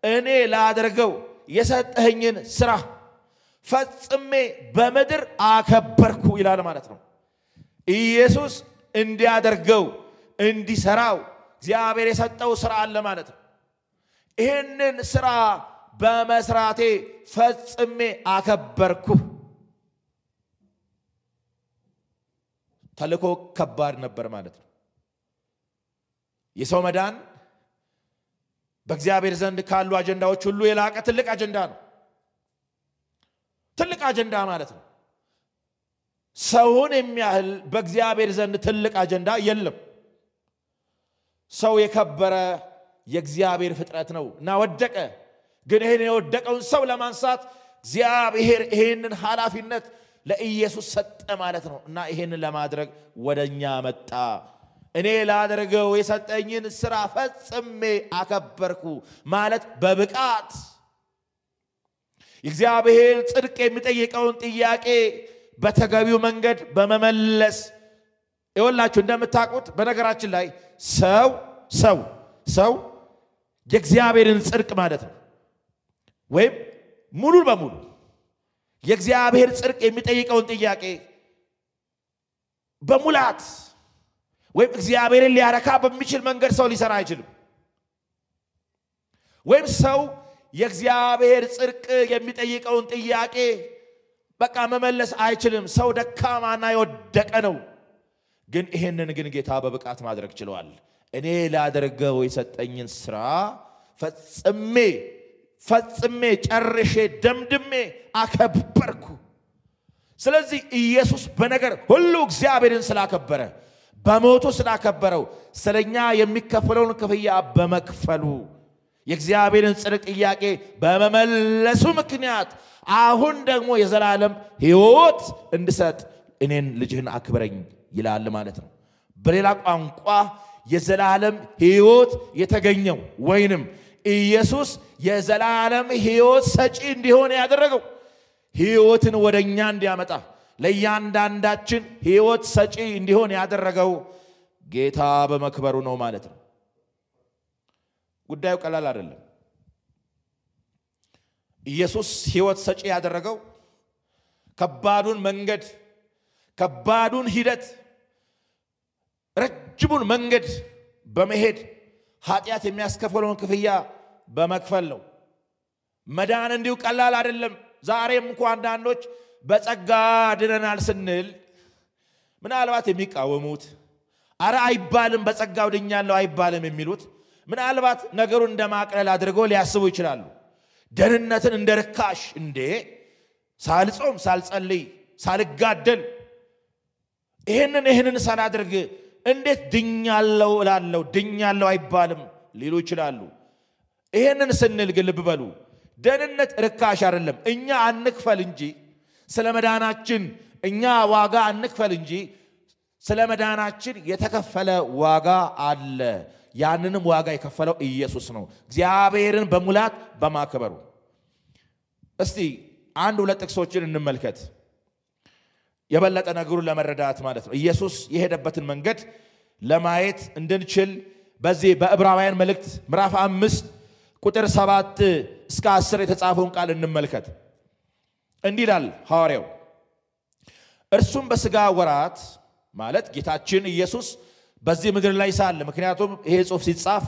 እኔ ላደርገው የሰጠኸኝን ሥራ ፈጽሜ በምድር አከበርኩ ይላል ማለት ነው። ኢየሱስ እንዲያደርገው እንዲሰራው እግዚአብሔር የሰጠው ሥራ አለ ማለት ነው። ይሄንን ሥራ በመስራቴ ፈጽሜ አከበርኩ። ተልእኮ ከባድ ነበር ማለት ነው። የሰው መዳን በእግዚአብሔር ዘንድ ካሉ አጀንዳዎች ሁሉ የላቀ ትልቅ አጀንዳ ነው። ትልቅ አጀንዳ ማለት ነው። ሰውን የሚያህል በእግዚአብሔር ዘንድ ትልቅ አጀንዳ የለም። ሰው የከበረ የእግዚአብሔር ፍጥረት ነው እና ወደቀ። ግን ይሄን የወደቀውን ሰው ለማንሳት እግዚአብሔር ይሄንን ኃላፊነት ለኢየሱስ ሰጠ ማለት ነው እና ይሄንን ለማድረግ ወደኛ መጣ። እኔ ላደርገው የሰጠኝን ሥራ ፈጽሜ አከበርኩ ማለት በብቃት የእግዚአብሔር ጽድቅ የሚጠይቀውን ጥያቄ በተገቢው መንገድ በመመለስ ይወላችሁ እንደምታውቁት በነገራችን ላይ ሰው የእግዚአብሔርን ጽድቅ ማለት ነው ወይም ሙሉ በሙሉ የእግዚአብሔር ጽድቅ የሚጠይቀውን ጥያቄ በሙላት ወይም እግዚአብሔርን ሊያረካ በሚችል መንገድ ሰው ሊሰራ አይችልም። ወይም ሰው የእግዚአብሔር ጽድቅ የሚጠይቀውን ጥያቄ በቃ መመለስ አይችልም። ሰው ደካማና የወደቀ ነው። ግን ይሄንን ግን ጌታ በብቃት ማድረግ ችሏል። እኔ ላደርገው የሰጠኝን ሥራ ፈጽሜ ጨርሼ ደምድሜ አከበርኩ። ስለዚህ ኢየሱስ በነገር ሁሉ እግዚአብሔርን ስላከበረ በሞቱ ስላከበረው ስለኛ የሚከፈለውን ክፍያ በመክፈሉ የእግዚአብሔርን ጽድቅ ጥያቄ በመመለሱ ምክንያት አሁን ደግሞ የዘላለም ሕይወት እንድሰጥ እኔን ልጅህን አክብረኝ ይላል ማለት ነው። በሌላ ቋንቋ የዘላለም ሕይወት የተገኘው ወይንም ኢየሱስ የዘላለም ሕይወት ሰጪ እንዲሆን ያደረገው ሕይወትን ወደኛ እንዲያመጣ ለእያንዳንዳችን ሕይወት ሰጪ እንዲሆን ያደረገው ጌታ በመክበሩ ነው ማለት ነው። ጉዳዩ ቀላል አይደለም። ኢየሱስ ሕይወት ሰጪ ያደረገው ከባዱን መንገድ ከባዱን ሂደት ረጅሙን መንገድ በመሄድ ኃጢአት የሚያስከፍለውን ክፍያ በመክፈል ነው። መዳን እንዲሁ ቀላል አይደለም። ዛሬም እንኳን አንዳንዶች በጸጋ ድነናል ስንል ምናልባት የሚቃወሙት አረ አይባልም በጸጋው ድኛለሁ አይባልም የሚሉት ምናልባት ነገሩን እንደማቅለል አድርገው ሊያስቡ ይችላሉ። ደህንነትን እንደርካሽ እንዴ ሳልጾም ሳልጸልይ ሳልጋደል ይሄንን ሳላደርግ እንዴት ድኛለሁ እላለሁ ድኛለሁ አይባልም ሊሉ ይችላሉ። ይሄንን ስንል ግን ልብ በሉ ደህንነት ርካሽ አይደለም። እኛ አንክፈል እንጂ ስለመዳናችን እኛ ዋጋ አንክፈል እንጂ ስለመዳናችን የተከፈለ ዋጋ አለ። ያንንም ዋጋ የከፈለው ኢየሱስ ነው እግዚአብሔርን በሙላት በማክበሩ። እስቲ አንድ ሁለት ጥቅሶችን እንመልከት የበለጠ ነገሩን ለመረዳት ማለት ነው። ኢየሱስ የሄደበትን መንገድ ለማየት እንድንችል በዚህ በዕብራውያን መልእክት ምዕራፍ 5 ቁጥር 7 እስከ 10 የተጻፈውን ቃል እንመልከት። እንዲህ ይላል ሐዋርያው እርሱም በሥጋ ወራት ማለት ጌታችን ኢየሱስ በዚህ ምድር ላይ ሳለ ምክንያቱም ይሄ ጽሑፍ ሲጻፍ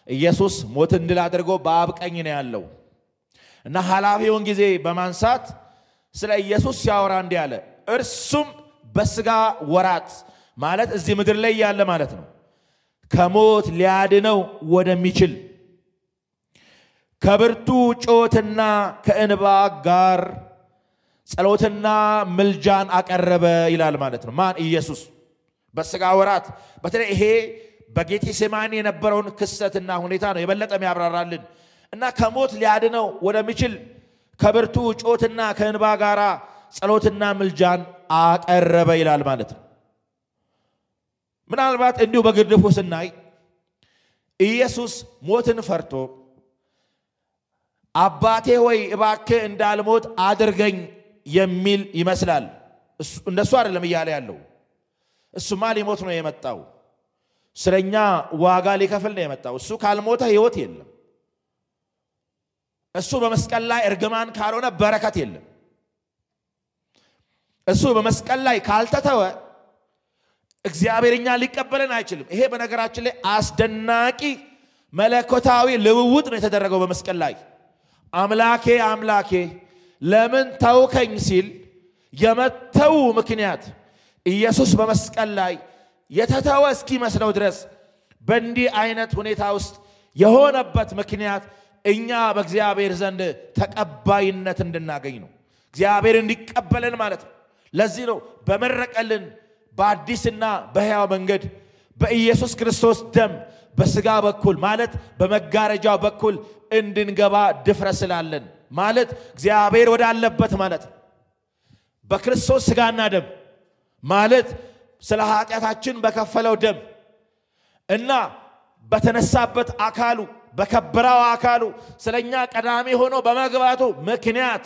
ኢየሱስ ሞትን ድል አድርጎ በአብ ቀኝ ነው ያለው እና ኃላፊውን ጊዜ በማንሳት ስለ ኢየሱስ ሲያወራ እንዲህ አለ እርሱም በሥጋ ወራት ማለት እዚህ ምድር ላይ ያለ ማለት ነው ከሞት ሊያድነው ወደሚችል ከብርቱ ጮትና ከእንባ ጋር ጸሎትና ምልጃን አቀረበ ይላል ማለት ነው። ማን? ኢየሱስ በሥጋ ወራት በተለይ ይሄ በጌቴሴማኒ የነበረውን ክስተትና ሁኔታ ነው የበለጠ የሚያብራራልን እና ከሞት ሊያድነው ወደሚችል ከብርቱ ጮትና ከእንባ ጋር ጸሎትና ምልጃን አቀረበ ይላል ማለት ነው። ምናልባት እንዲሁ በግርድፉ ስናይ ኢየሱስ ሞትን ፈርቶ አባቴ ሆይ እባክህ እንዳልሞት አድርገኝ የሚል ይመስላል። እንደሱ አይደለም እያለ ያለው እሱማ ሊሞት ነው የመጣው ስለኛ ዋጋ ሊከፍል ነው የመጣው። እሱ ካልሞተ ሕይወት የለም። እሱ በመስቀል ላይ እርግማን ካልሆነ በረከት የለም። እሱ በመስቀል ላይ ካልተተወ እግዚአብሔርኛ ሊቀበለን አይችልም። ይሄ በነገራችን ላይ አስደናቂ መለኮታዊ ልውውጥ ነው የተደረገው በመስቀል ላይ። አምላኬ አምላኬ ለምን ተውከኝ ሲል የመተው ምክንያት ኢየሱስ በመስቀል ላይ የተተወ እስኪመስለው ድረስ በእንዲህ አይነት ሁኔታ ውስጥ የሆነበት ምክንያት እኛ በእግዚአብሔር ዘንድ ተቀባይነት እንድናገኝ ነው። እግዚአብሔር እንዲቀበለን ማለት ነው። ለዚህ ነው በመረቀልን በአዲስና በሕያው መንገድ በኢየሱስ ክርስቶስ ደም በሥጋ በኩል ማለት በመጋረጃው በኩል እንድንገባ ድፍረት ስላለን ማለት እግዚአብሔር ወዳለበት ማለት ነው። በክርስቶስ ሥጋና ደም ማለት ስለ ኃጢአታችን በከፈለው ደም እና በተነሳበት አካሉ በከበረው አካሉ ስለኛ ቀዳሚ ሆኖ በመግባቱ ምክንያት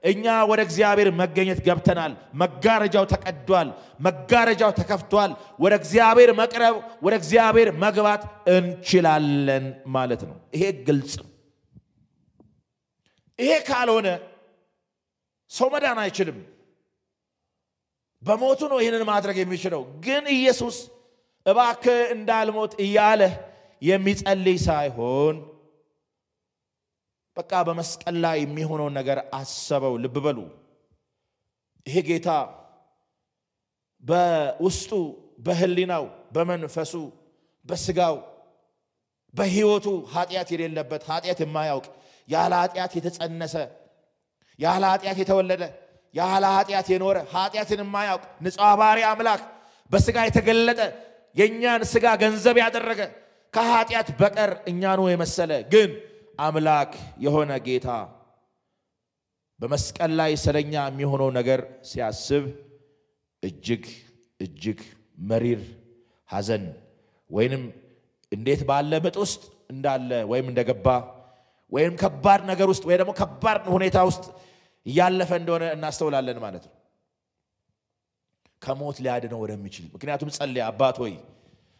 እኛ ወደ እግዚአብሔር መገኘት ገብተናል። መጋረጃው ተቀዷል። መጋረጃው ተከፍቷል። ወደ እግዚአብሔር መቅረብ ወደ እግዚአብሔር መግባት እንችላለን ማለት ነው። ይሄ ግልጽ ነው። ይሄ ካልሆነ ሰው መዳን አይችልም። በሞቱ ነው ይሄንን ማድረግ የሚችለው። ግን ኢየሱስ እባክህ እንዳልሞት እያለ የሚጸልይ ሳይሆን በቃ በመስቀል ላይ የሚሆነው ነገር አሰበው። ልብ በሉ። ይሄ ጌታ በውስጡ በህሊናው በመንፈሱ በስጋው በህይወቱ ኃጢአት የሌለበት ኃጢአት የማያውቅ ያለ ኃጢአት የተጸነሰ ያለ ኃጢአት የተወለደ ያለ ኃጢአት የኖረ ኃጢአትን የማያውቅ ንጹሕ ባሕርይ አምላክ በስጋ የተገለጠ የኛን ስጋ ገንዘብ ያደረገ ከኃጢአት በቀር እኛኑ የመሰለ ግን አምላክ የሆነ ጌታ በመስቀል ላይ ስለኛ የሚሆነው ነገር ሲያስብ እጅግ እጅግ መሪር ሐዘን ወይንም እንዴት ባለ ምጥ ውስጥ እንዳለ ወይም እንደገባ ወይም ከባድ ነገር ውስጥ ወይ ደግሞ ከባድ ሁኔታ ውስጥ ያለፈ እንደሆነ እናስተውላለን ማለት ነው። ከሞት ሊያድነው ወደሚችል ምክንያቱም ጸለየ። አባት ሆይ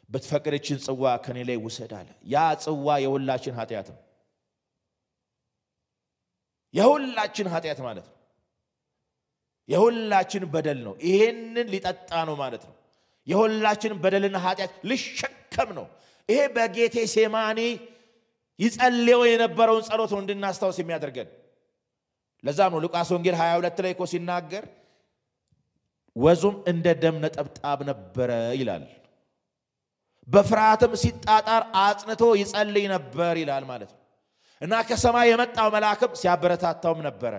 ብትፈቅድ ይህችን ጽዋ ከኔ ላይ ውሰድ አለ። ያ ጽዋ የሁላችን ኃጢአት ነው። የሁላችን ኃጢአት ማለት ነው። የሁላችን በደል ነው። ይሄንን ሊጠጣ ነው ማለት ነው። የሁላችን በደልና ኃጢአት ሊሸከም ነው። ይሄ በጌቴ ሴማኒ ይጸልየው የነበረውን ጸሎት ነው እንድናስታውስ የሚያደርገን። ለዛም ነው ሉቃስ ወንጌል 22 ላይ እኮ ሲናገር ወዙም እንደ ደም ነጠብጣብ ነበረ ይላል። በፍርሃትም ሲጣጣር አጽንቶ ይጸልይ ነበር ይላል ማለት ነው። እና ከሰማይ የመጣው መልአክም ሲያበረታታውም ነበረ።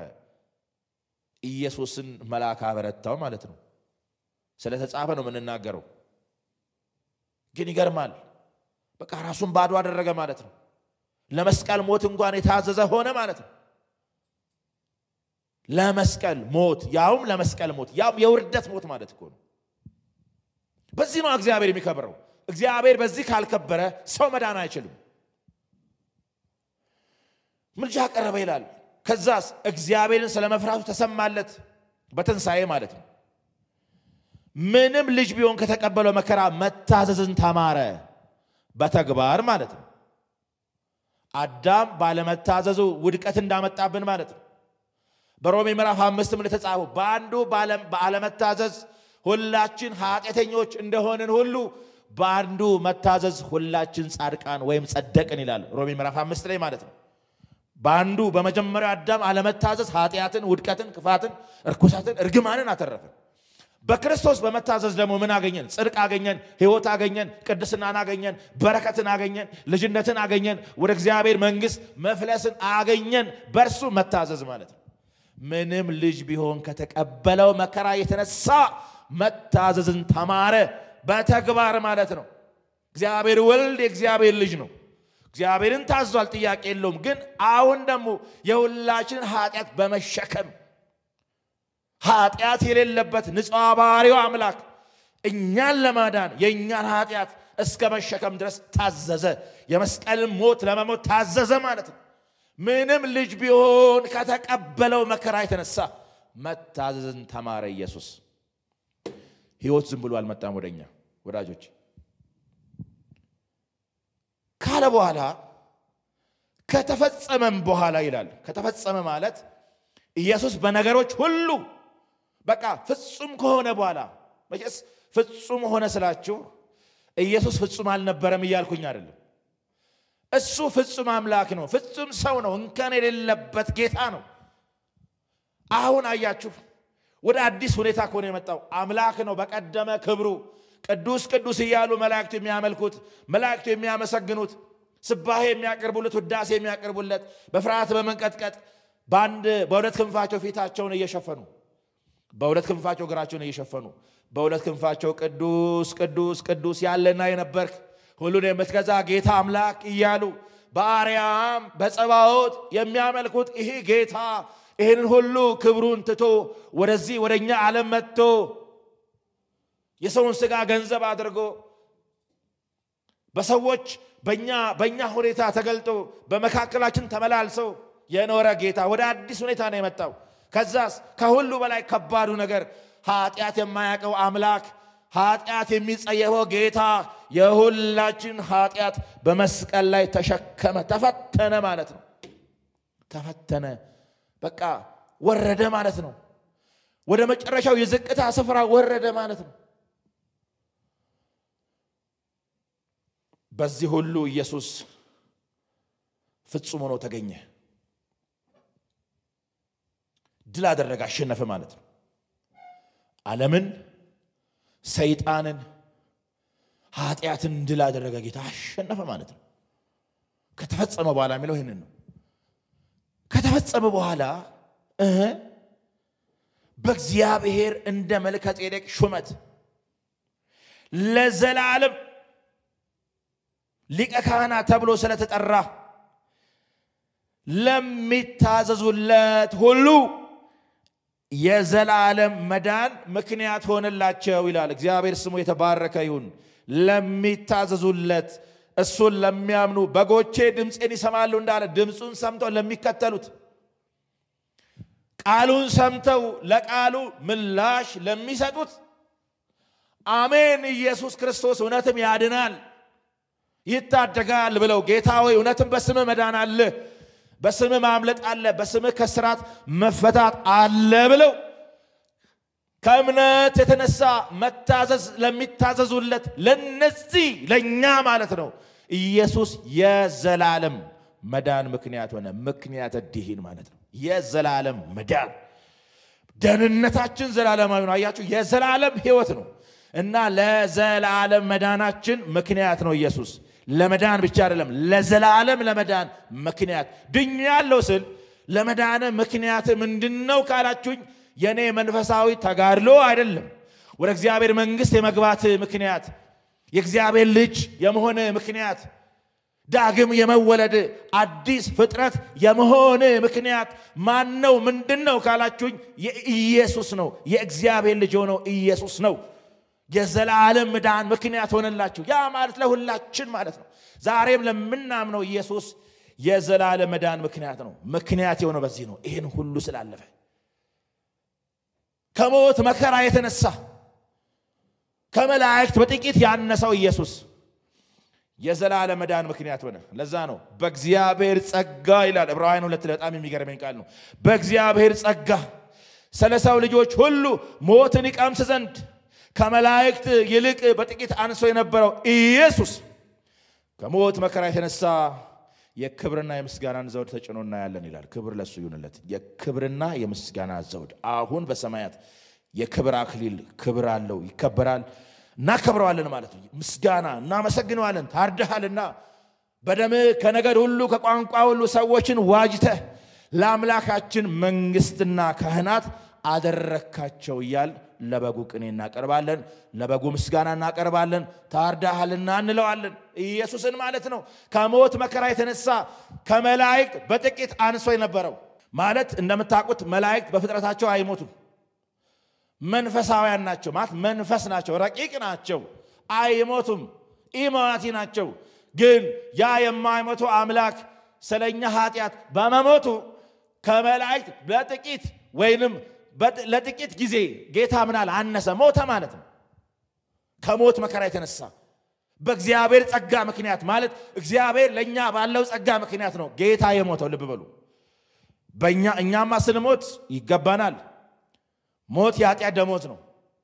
ኢየሱስን መልአክ አበረታው ማለት ነው። ስለተጻፈ ነው የምንናገረው። ግን ይገርማል። በቃ ራሱን ባዶ አደረገ ማለት ነው። ለመስቀል ሞት እንኳን የታዘዘ ሆነ ማለት ነው። ለመስቀል ሞት ያውም ለመስቀል ሞት ያውም የውርደት ሞት ማለት እኮ ነው። በዚህ ነው እግዚአብሔር የሚከበረው። እግዚአብሔር በዚህ ካልከበረ ሰው መዳን አይችልም። ምልጃ ቀረበ ይላል። ከዛስ እግዚአብሔርን ስለመፍራቱ ተሰማለት በትንሣኤ ማለት ነው። ምንም ልጅ ቢሆን ከተቀበለው መከራ መታዘዝን ተማረ በተግባር ማለት ነው። አዳም ባለመታዘዙ ውድቀት እንዳመጣብን ማለት ነው። በሮሜ ምዕራፍ 5 እንደተጻፈው በአንዱ ባለመታዘዝ ሁላችን ኃጢአተኞች እንደሆንን ሁሉ በአንዱ መታዘዝ ሁላችን ጻድቃን ወይም ጸደቅን ይላል ሮሜ ምዕራፍ 5 ላይ ማለት ነው። በአንዱ በመጀመሪያው አዳም አለመታዘዝ ኃጢአትን፣ ውድቀትን፣ ክፋትን፣ እርኩሰትን፣ እርግማንን አተረፈ። በክርስቶስ በመታዘዝ ደግሞ ምን አገኘን? ጽድቅ አገኘን፣ ሕይወት አገኘን፣ ቅድስናን አገኘን፣ በረከትን አገኘን፣ ልጅነትን አገኘን፣ ወደ እግዚአብሔር መንግሥት መፍለስን አገኘን። በእርሱ መታዘዝ ማለት ነው። ምንም ልጅ ቢሆን ከተቀበለው መከራ የተነሳ መታዘዝን ተማረ በተግባር ማለት ነው። እግዚአብሔር ወልድ የእግዚአብሔር ልጅ ነው። እግዚአብሔርን ታዟል፣ ጥያቄ የለውም። ግን አሁን ደግሞ የሁላችንን ኃጢአት በመሸከም ኃጢአት የሌለበት ንጹሕ ባሕርይ አምላክ እኛን ለማዳን የእኛን ኃጢአት እስከ መሸከም ድረስ ታዘዘ። የመስቀልን ሞት ለመሞት ታዘዘ ማለት ነው። ምንም ልጅ ቢሆን ከተቀበለው መከራ የተነሳ መታዘዝን ተማረ ኢየሱስ። ሕይወት ዝም ብሎ አልመጣም ወደኛ ወዳጆች። ካለ በኋላ ከተፈጸመም በኋላ ይላል። ከተፈጸመ ማለት ኢየሱስ በነገሮች ሁሉ በቃ ፍጹም ከሆነ በኋላ መቼስ ፍጹም ሆነ ስላችሁ ኢየሱስ ፍጹም አልነበረም እያልኩኝ አይደለም እሱ ፍጹም አምላክ ነው ፍጹም ሰው ነው እንከን የሌለበት ጌታ ነው አሁን አያችሁ ወደ አዲስ ሁኔታ ኮነ የመጣው አምላክ ነው በቀደመ ክብሩ ቅዱስ ቅዱስ ይያሉ መላእክት የሚያመልኩት መላእክት የሚያመሰግኑት ስባሄ የሚያቀርቡለት ውዳሴ የሚያቀርቡለት በፍርሃት በመንቀጥቀጥ በሁለት ክንፋቸው ፊታቸውን እየሸፈኑ በሁለት ክንፋቸው እግራቸውን እየሸፈኑ በሁለት ክንፋቸው ቅዱስ ቅዱስ ቅዱስ ያለና የነበርክ ሁሉን የምትገዛ ጌታ አምላክ ይያሉ በአርያም በጸባዖት የሚያመልኩት ይሄ ጌታ ይሄን ሁሉ ክብሩን ትቶ ወደዚህ ወደኛ ዓለም መጥቶ የሰውን ሥጋ ገንዘብ አድርጎ በሰዎች በእኛ ሁኔታ ተገልጦ በመካከላችን ተመላልሰው የኖረ ጌታ ወደ አዲስ ሁኔታ ነው የመጣው ከዛስ ከሁሉ በላይ ከባዱ ነገር ኃጢአት የማያውቀው አምላክ ኃጢአት የሚጸየፈው ጌታ የሁላችን ኃጢአት በመስቀል ላይ ተሸከመ ተፈተነ ማለት ነው ተፈተነ በቃ ወረደ ማለት ነው ወደ መጨረሻው የዝቅታ ስፍራ ወረደ ማለት ነው በዚህ ሁሉ ኢየሱስ ፍጹም ሆኖ ተገኘ ድል አደረገ አሸነፈ ማለት ነው ዓለምን ሰይጣንን ኃጢአትን ድል አደረገ ጌታ አሸነፈ ማለት ነው ከተፈጸመ በኋላ የሚለው ይሄንን ነው ከተፈጸመ በኋላ በእግዚአብሔር እንደ መልከ ጼዴቅ ሹመት ለዘላለም ሊቀ ካህናት ተብሎ ስለተጠራ ለሚታዘዙለት ሁሉ የዘላለም መዳን ምክንያት ሆነላቸው ይላል እግዚአብሔር ስሙ የተባረከ ይሁን ለሚታዘዙለት እሱን ለሚያምኑ በጎቼ ድምጽን ይሰማሉ እንዳለ ድምጹን ሰምተው ለሚከተሉት ቃሉን ሰምተው ለቃሉ ምላሽ ለሚሰጡት አሜን ኢየሱስ ክርስቶስ እውነትም ያድናል ይታደጋል ብለው ጌታ ሆይ እውነትም በስምህ መዳን አለ በስምህ ማምለጥ አለ በስምህ ከስራት መፈታት አለ ብለው ከእምነት የተነሳ መታዘዝ ለሚታዘዙለት ለነዚህ ለኛ ማለት ነው ኢየሱስ የዘላለም መዳን ምክንያት ሆነ ምክንያት ድህን ማለት ነው የዘላለም መዳን ደህንነታችን ዘላለማዊ ነው አያችሁ የዘላለም ሕይወት ነው እና ለዘላለም መዳናችን ምክንያት ነው ኢየሱስ ለመዳን ብቻ አይደለም ለዘላለም ለመዳን ምክንያት ድኛለሁ ስል ለመዳን ምክንያት ምንድነው ካላችሁኝ የኔ መንፈሳዊ ተጋድሎ አይደለም ወደ እግዚአብሔር መንግስት የመግባት ምክንያት የእግዚአብሔር ልጅ የመሆን ምክንያት ዳግም የመወለድ አዲስ ፍጥረት የመሆን ምክንያት ማን ነው ምንድነው ካላችሁኝ የኢየሱስ ነው የእግዚአብሔር ልጅ ሆኖ ኢየሱስ ነው የዘላለም መዳን ምክንያት ሆነላችሁ ያ ማለት ለሁላችን ማለት ነው ዛሬም ለምናምነው ኢየሱስ የዘላለም መዳን ምክንያት ነው ምክንያት የሆነው በዚህ ነው ይሄን ሁሉ ስላለፈ ከሞት መከራ የተነሳ ከመላእክት በጥቂት ያነሰው ኢየሱስ የዘላለም መዳን ምክንያት ሆነ ለዛ ነው በእግዚአብሔር ጸጋ ይላል ዕብራውያን 2 በጣም የሚገርመኝ ቃል ነው በእግዚአብሔር ጸጋ ስለሰው ልጆች ሁሉ ሞትን ይቀምስ ዘንድ ከመላእክት ይልቅ በጥቂት አንሶ የነበረው ኢየሱስ ከሞት መከራ የተነሳ የክብርና የምስጋናን ዘውድ ተጭኖና ያለን ይላል ክብር ለሱ ይሁንለት የክብርና የምስጋና ዘውድ አሁን በሰማያት የክብር አክሊል ክብር አለው ይከበራል እናከብረዋለን ማለት ነው ምስጋና እናመሰግነዋለን ታርደሃልና በደም ከነገድ ሁሉ ከቋንቋ ሁሉ ሰዎችን ዋጅተህ ለአምላካችን መንግስትና ካህናት አደረካቸው ይያል ለበጉ ቅኔ እናቀርባለን ለበጉ ምስጋና እናቀርባለን ታርደሃልና እንለዋለን ኢየሱስን ማለት ነው ከሞት መከራ የተነሳ ከመላእክት በጥቂት አንሶ የነበረው ማለት እንደምታውቁት መላእክት በፍጥረታቸው አይሞቱም መንፈሳውያን ናቸው ማለት መንፈስ ናቸው ረቂቅ ናቸው አይሞቱም ኢማቲ ናቸው ግን ያ የማይሞቱ አምላክ ስለኛ ኃጢአት በመሞቱ ከመላእክት በጥቂት ወይንም ለጥቂት ጊዜ ጌታ ምናል አነሰ ሞተ ማለት ነው ከሞት መከራ የተነሳ በእግዚአብሔር ጸጋ ምክንያት ማለት እግዚአብሔር ለኛ ባለው ጸጋ ምክንያት ነው ጌታ የሞተው ልብ በሉ እኛማ ስንሞት ይገባናል ሞት የኃጢአት ደሞዝ ነው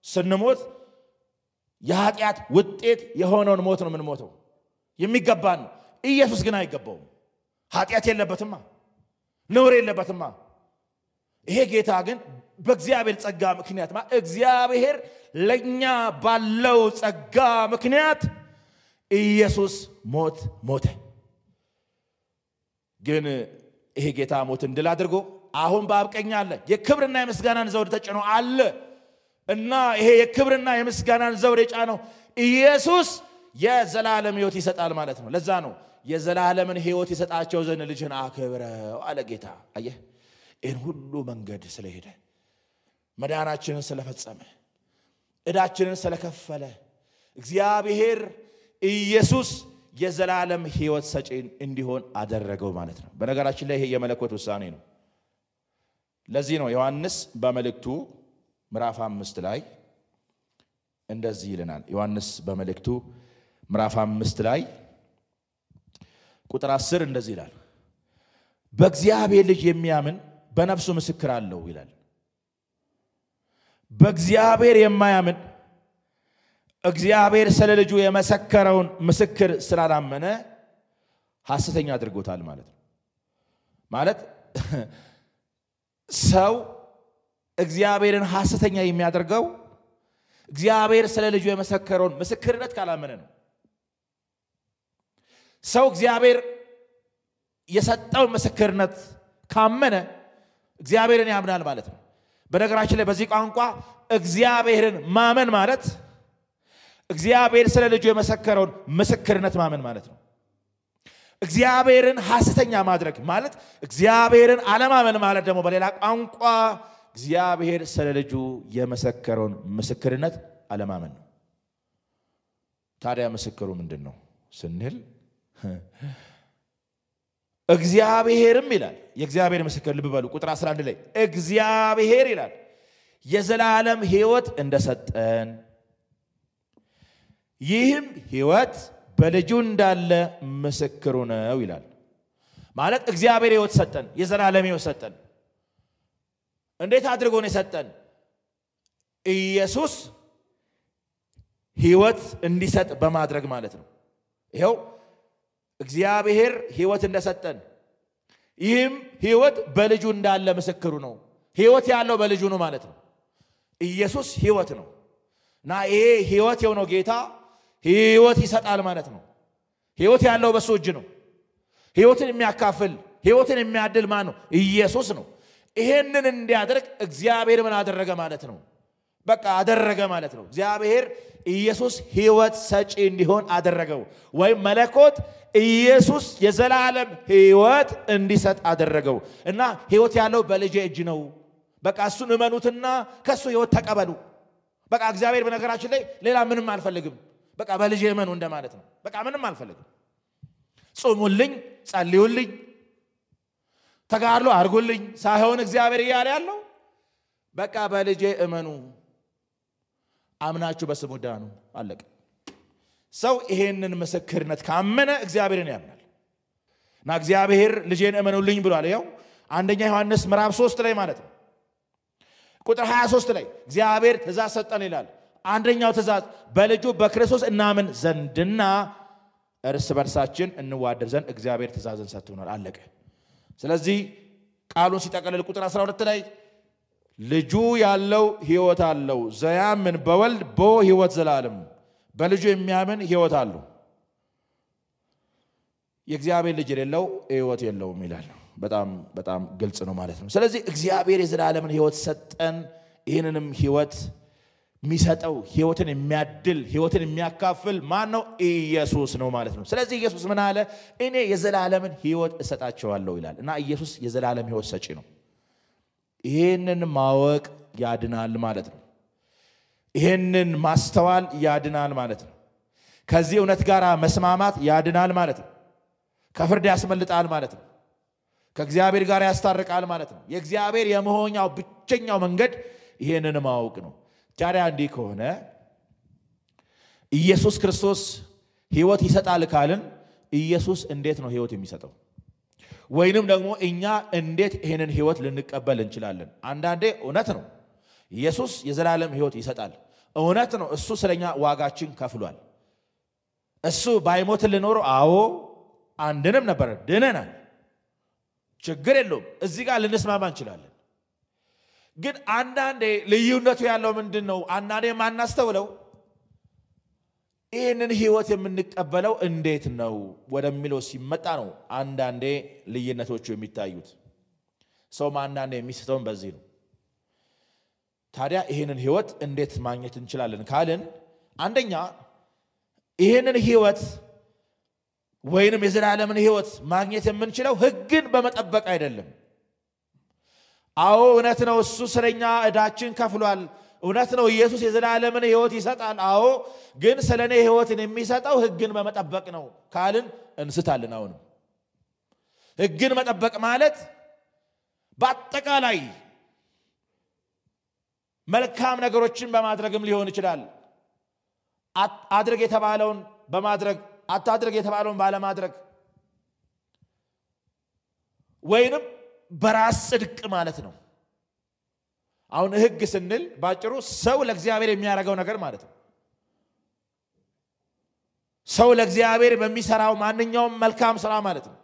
ስንሞት የኃጢአት ውጤት የሆነውን ሞት ነው ምን ሞተው የሚገባን ኢየሱስ ግን አይገባውም ኃጢአት የለበትማ ነውር የለበትማ ይሄ ጌታ ግን በእግዚአብሔር ጸጋ ምክንያት እግዚአብሔር ለኛ ባለው ጸጋ ምክንያት ኢየሱስ ሞተ ግን ይሄ ጌታ ሞት እንድል አድርጎ አሁን በአብ ቀኝ አለ የክብርና የምስጋናን ዘውድ ተጭኖ አለ እና ይሄ የክብርና የምስጋናን ዘውድ የጫነው ኢየሱስ የዘላለም ሕይወት ይሰጣል ማለት ነው ለዛ ነው የዘላለምን ሕይወት ይሰጣቸው ዘንድ ልጅን አክብረው አለ ጌታ አየህ ይህን ሁሉ መንገድ ስለሄደ መዳናችንን ስለፈጸመ ዕዳችንን ስለከፈለ እግዚአብሔር ኢየሱስ የዘላለም ሕይወት ሰጪ እንዲሆን አደረገው ማለት ነው በነገራችን ላይ ይሄ የመለኮት ውሳኔ ነው ለዚህ ነው ዮሐንስ በመልእክቱ ምዕራፍ 5 ላይ እንደዚህ ይለናል ዮሐንስ በመልእክቱ ምዕራፍ 5 ላይ ቁጥር 10 እንደዚህ ይላል በእግዚአብሔር ልጅ የሚያምን በነፍሱ ምስክር አለው ይላል በእግዚአብሔር የማያምን እግዚአብሔር ስለ ልጁ የመሰከረውን ምስክር ስላላመነ ሐሰተኛ አድርጎታል ማለት ነው ማለት ሰው እግዚአብሔርን ሐሰተኛ የሚያደርገው እግዚአብሔር ስለ ልጁ የመሰከረውን ምስክርነት ካላመነ ነው ሰው እግዚአብሔር የሰጠው ምስክርነት ካመነ እግዚአብሔርን ያምናል ማለት ነው በነገራችን ላይ በዚህ ቋንቋ እግዚአብሔርን ማመን ማለት እግዚአብሔር ስለ ልጁ የመሰከረውን ምስክርነት ማመን ማለት ነው እግዚአብሔርን ሐሰተኛ ማድረግ ማለት እግዚአብሔርን አለማመን ማለት ደግሞ በሌላ ቋንቋ እግዚአብሔር ስለ ልጁ የመሰከረውን ምስክርነት አለማመን ነው ታዲያ ምስክሩ ምንድነው ስንል እግዚአብሔርም ይላል የእግዚአብሔር ምስክር ልብ በሉ ቁጥር 11 ላይ እግዚአብሔር ይላል የዘላለም ሕይወት እንደሰጠን ይህም ሕይወት በልጁ እንዳለ ምስክሩ ነው ይላል ማለት እግዚአብሔር ሕይወት ሰጠን የዘላለም ሕይወት ሰጠን እንዴት አድርጎ ነው የሰጠን ኢየሱስ ሕይወት እንዲሰጥ በማድረግ ማለት ነው ይሄው እግዚአብሔር ሕይወት እንደሰጠን ይህም ሕይወት በልጁ እንዳለ ምስክሩ ነው ሕይወት ያለው በልጁ ነው ማለት ነው ኢየሱስ ሕይወት ነው እና ይሄ ሕይወት የሆነው ጌታ ሕይወት ይሰጣል ማለት ነው ሕይወት ያለው በሱ እጅ ነው ሕይወትን የሚያካፍል ሕይወትን የሚያድል ማን ነው ኢየሱስ ነው ይሄንን እንዲያደርግ እግዚአብሔር ምን አደረገ ማለት ነው በቃ አደረገ ማለት ነው እግዚአብሔር ኢየሱስ ሕይወት ሰጪ እንዲሆን አደረገው ወይ መለኮት ኢየሱስ የዘላለም ሕይወት እንዲሰጥ አደረገው እና ሕይወት ያለው በልጁ እጅ ነው በቃ እሱን እመኑትና ከሱ ሕይወት ተቀበሉ በቃ እግዚአብሔር በነገራችን ላይ ሌላ ምንም አልፈልግም በቃ በልጄ እመኑ እንደማለት ነው በቃ ምንም አልፈልግም ጾሙልኝ ጸልዩልኝ ተጋድሎ አድርጉልኝ ሳይሆን እግዚአብሔር ይያለ ያለው በቃ በልጄ እመኑ አምናችሁ በስሙ ዳኑ አለቀ ሰው ይሄንን ምስክርነት ካመነ እግዚአብሔርን ያምናል እና እግዚአብሔር ልጄን እመኑልኝ ብሏል ያው አንደኛ ዮሐንስ ምዕራፍ 3 ላይ ማለት ነው ቁጥር 23 ላይ እግዚአብሔር ትእዛዝ ሰጠን ይላል አንደኛው ትእዛዝ በልጁ በክርስቶስ እናምን ዘንድና እርስ በርሳችን እንዋደድ ዘንድ እግዚአብሔር ትእዛዝን ሰጥቶናል አለቀ ስለዚህ ቃሉን ሲጠቀልል ቁጥር 12 ላይ ልጁ ያለው ሕይወት አለው ዘያምን በወልድ በሕይወት ዘላለም በልጁ የሚያምን ሕይወት አለው የእግዚአብሔር ልጅ የሌለው ሕይወት የለውም ይላል በጣም በጣም ግልጽ ነው ማለት ነው ስለዚህ እግዚአብሔር የዘላለምን ሕይወት ሰጠን ይሄንንም ሕይወት የሚሰጠው ሕይወትን የሚያድል ሕይወትን የሚያካፍል ማን ነው ኢየሱስ ነው ማለት ነው ስለዚህ ኢየሱስ ምን አለ እኔ የዘላለምን ሕይወት እሰጣቸዋለሁ ይላል እና ኢየሱስ የዘላለም ሕይወት ሰጪ ነው ይሄንን ማወቅ ያድናል ማለት ነው ይሄንን ማስተዋል ያድናል ማለት ነው ከዚህ እውነት ጋር መስማማት ያድናል ማለት ነው ከፍርድ ያስመልጣል ማለት ነው ከእግዚአብሔር ጋር ያስታርቃል ማለት ነው የእግዚአብሔር የመሆኛው ብቸኛው መንገድ ይሄንን ማወቅ ነው ታዲያ እንዲህ ከሆነ ኢየሱስ ክርስቶስ ሕይወት ይሰጣል ካልን ኢየሱስ እንዴት ነው ሕይወት የሚሰጠው ወይንም ደግሞ እኛ እንዴት ይሄንን ሕይወት ልንቀበል እንችላለን አንዳንዴ እውነት ነው ኢየሱስ የዘላለም ሕይወት ይሰጣል እውነት ነው እሱ ስለኛ ዋጋችን ከፍሏል እሱ ባይሞትልን ኖሮ አዎ አንድንም ነበር ድነናል ችግር የለውም እዚህ ጋር ልንስማማ እንችላለን ግን አንዳንዴ ልዩነቱ ያለው ምንድነው አንዳንዴ ማናስተውለው ይሄንን ህይወት የምንቀበለው እንዴት ነው ወደሚለው ሲመጣ ነው አንዳንዴ ልዩነቶቹ የሚታዩት ሰው አንዳንዴ የሚስተውን በዚህ ነው ታዲያ ይሄንን ህይወት እንዴት ማግኘት እንችላለን ካልን አንደኛ ይሄንን ህይወት ወይንም የዘላለምን ህይወት ማግኘት የምንችለው ህግን በመጠበቅ አይደለም አዎ እውነት ነው እሱ ስለኛ እዳችን ከፍሏል እውነት ነው ኢየሱስ የዘላለምን ህይወት ይሰጣል አዎ ግን ስለኔ ህይወትን የሚሰጠው ህግን በመጠበቅ ነው ካልን እንስታለን አሁንም ህግን መጠበቅ ማለት በአጠቃላይ መልካም ነገሮችን በማድረግም ሊሆን ይችላል አድርግ የተባለውን በማድረግ አታድርግ የተባለውን ባለማድረግ ወይንም በራስ ጽድቅ ማለት ነው አሁን ህግ ስንል ባጭሩ ሰው ለእግዚአብሔር የሚያደርገው ነገር ማለት ነው ሰው ለእግዚአብሔር በሚሰራው ማንኛውም መልካም ሥራ ማለት ነው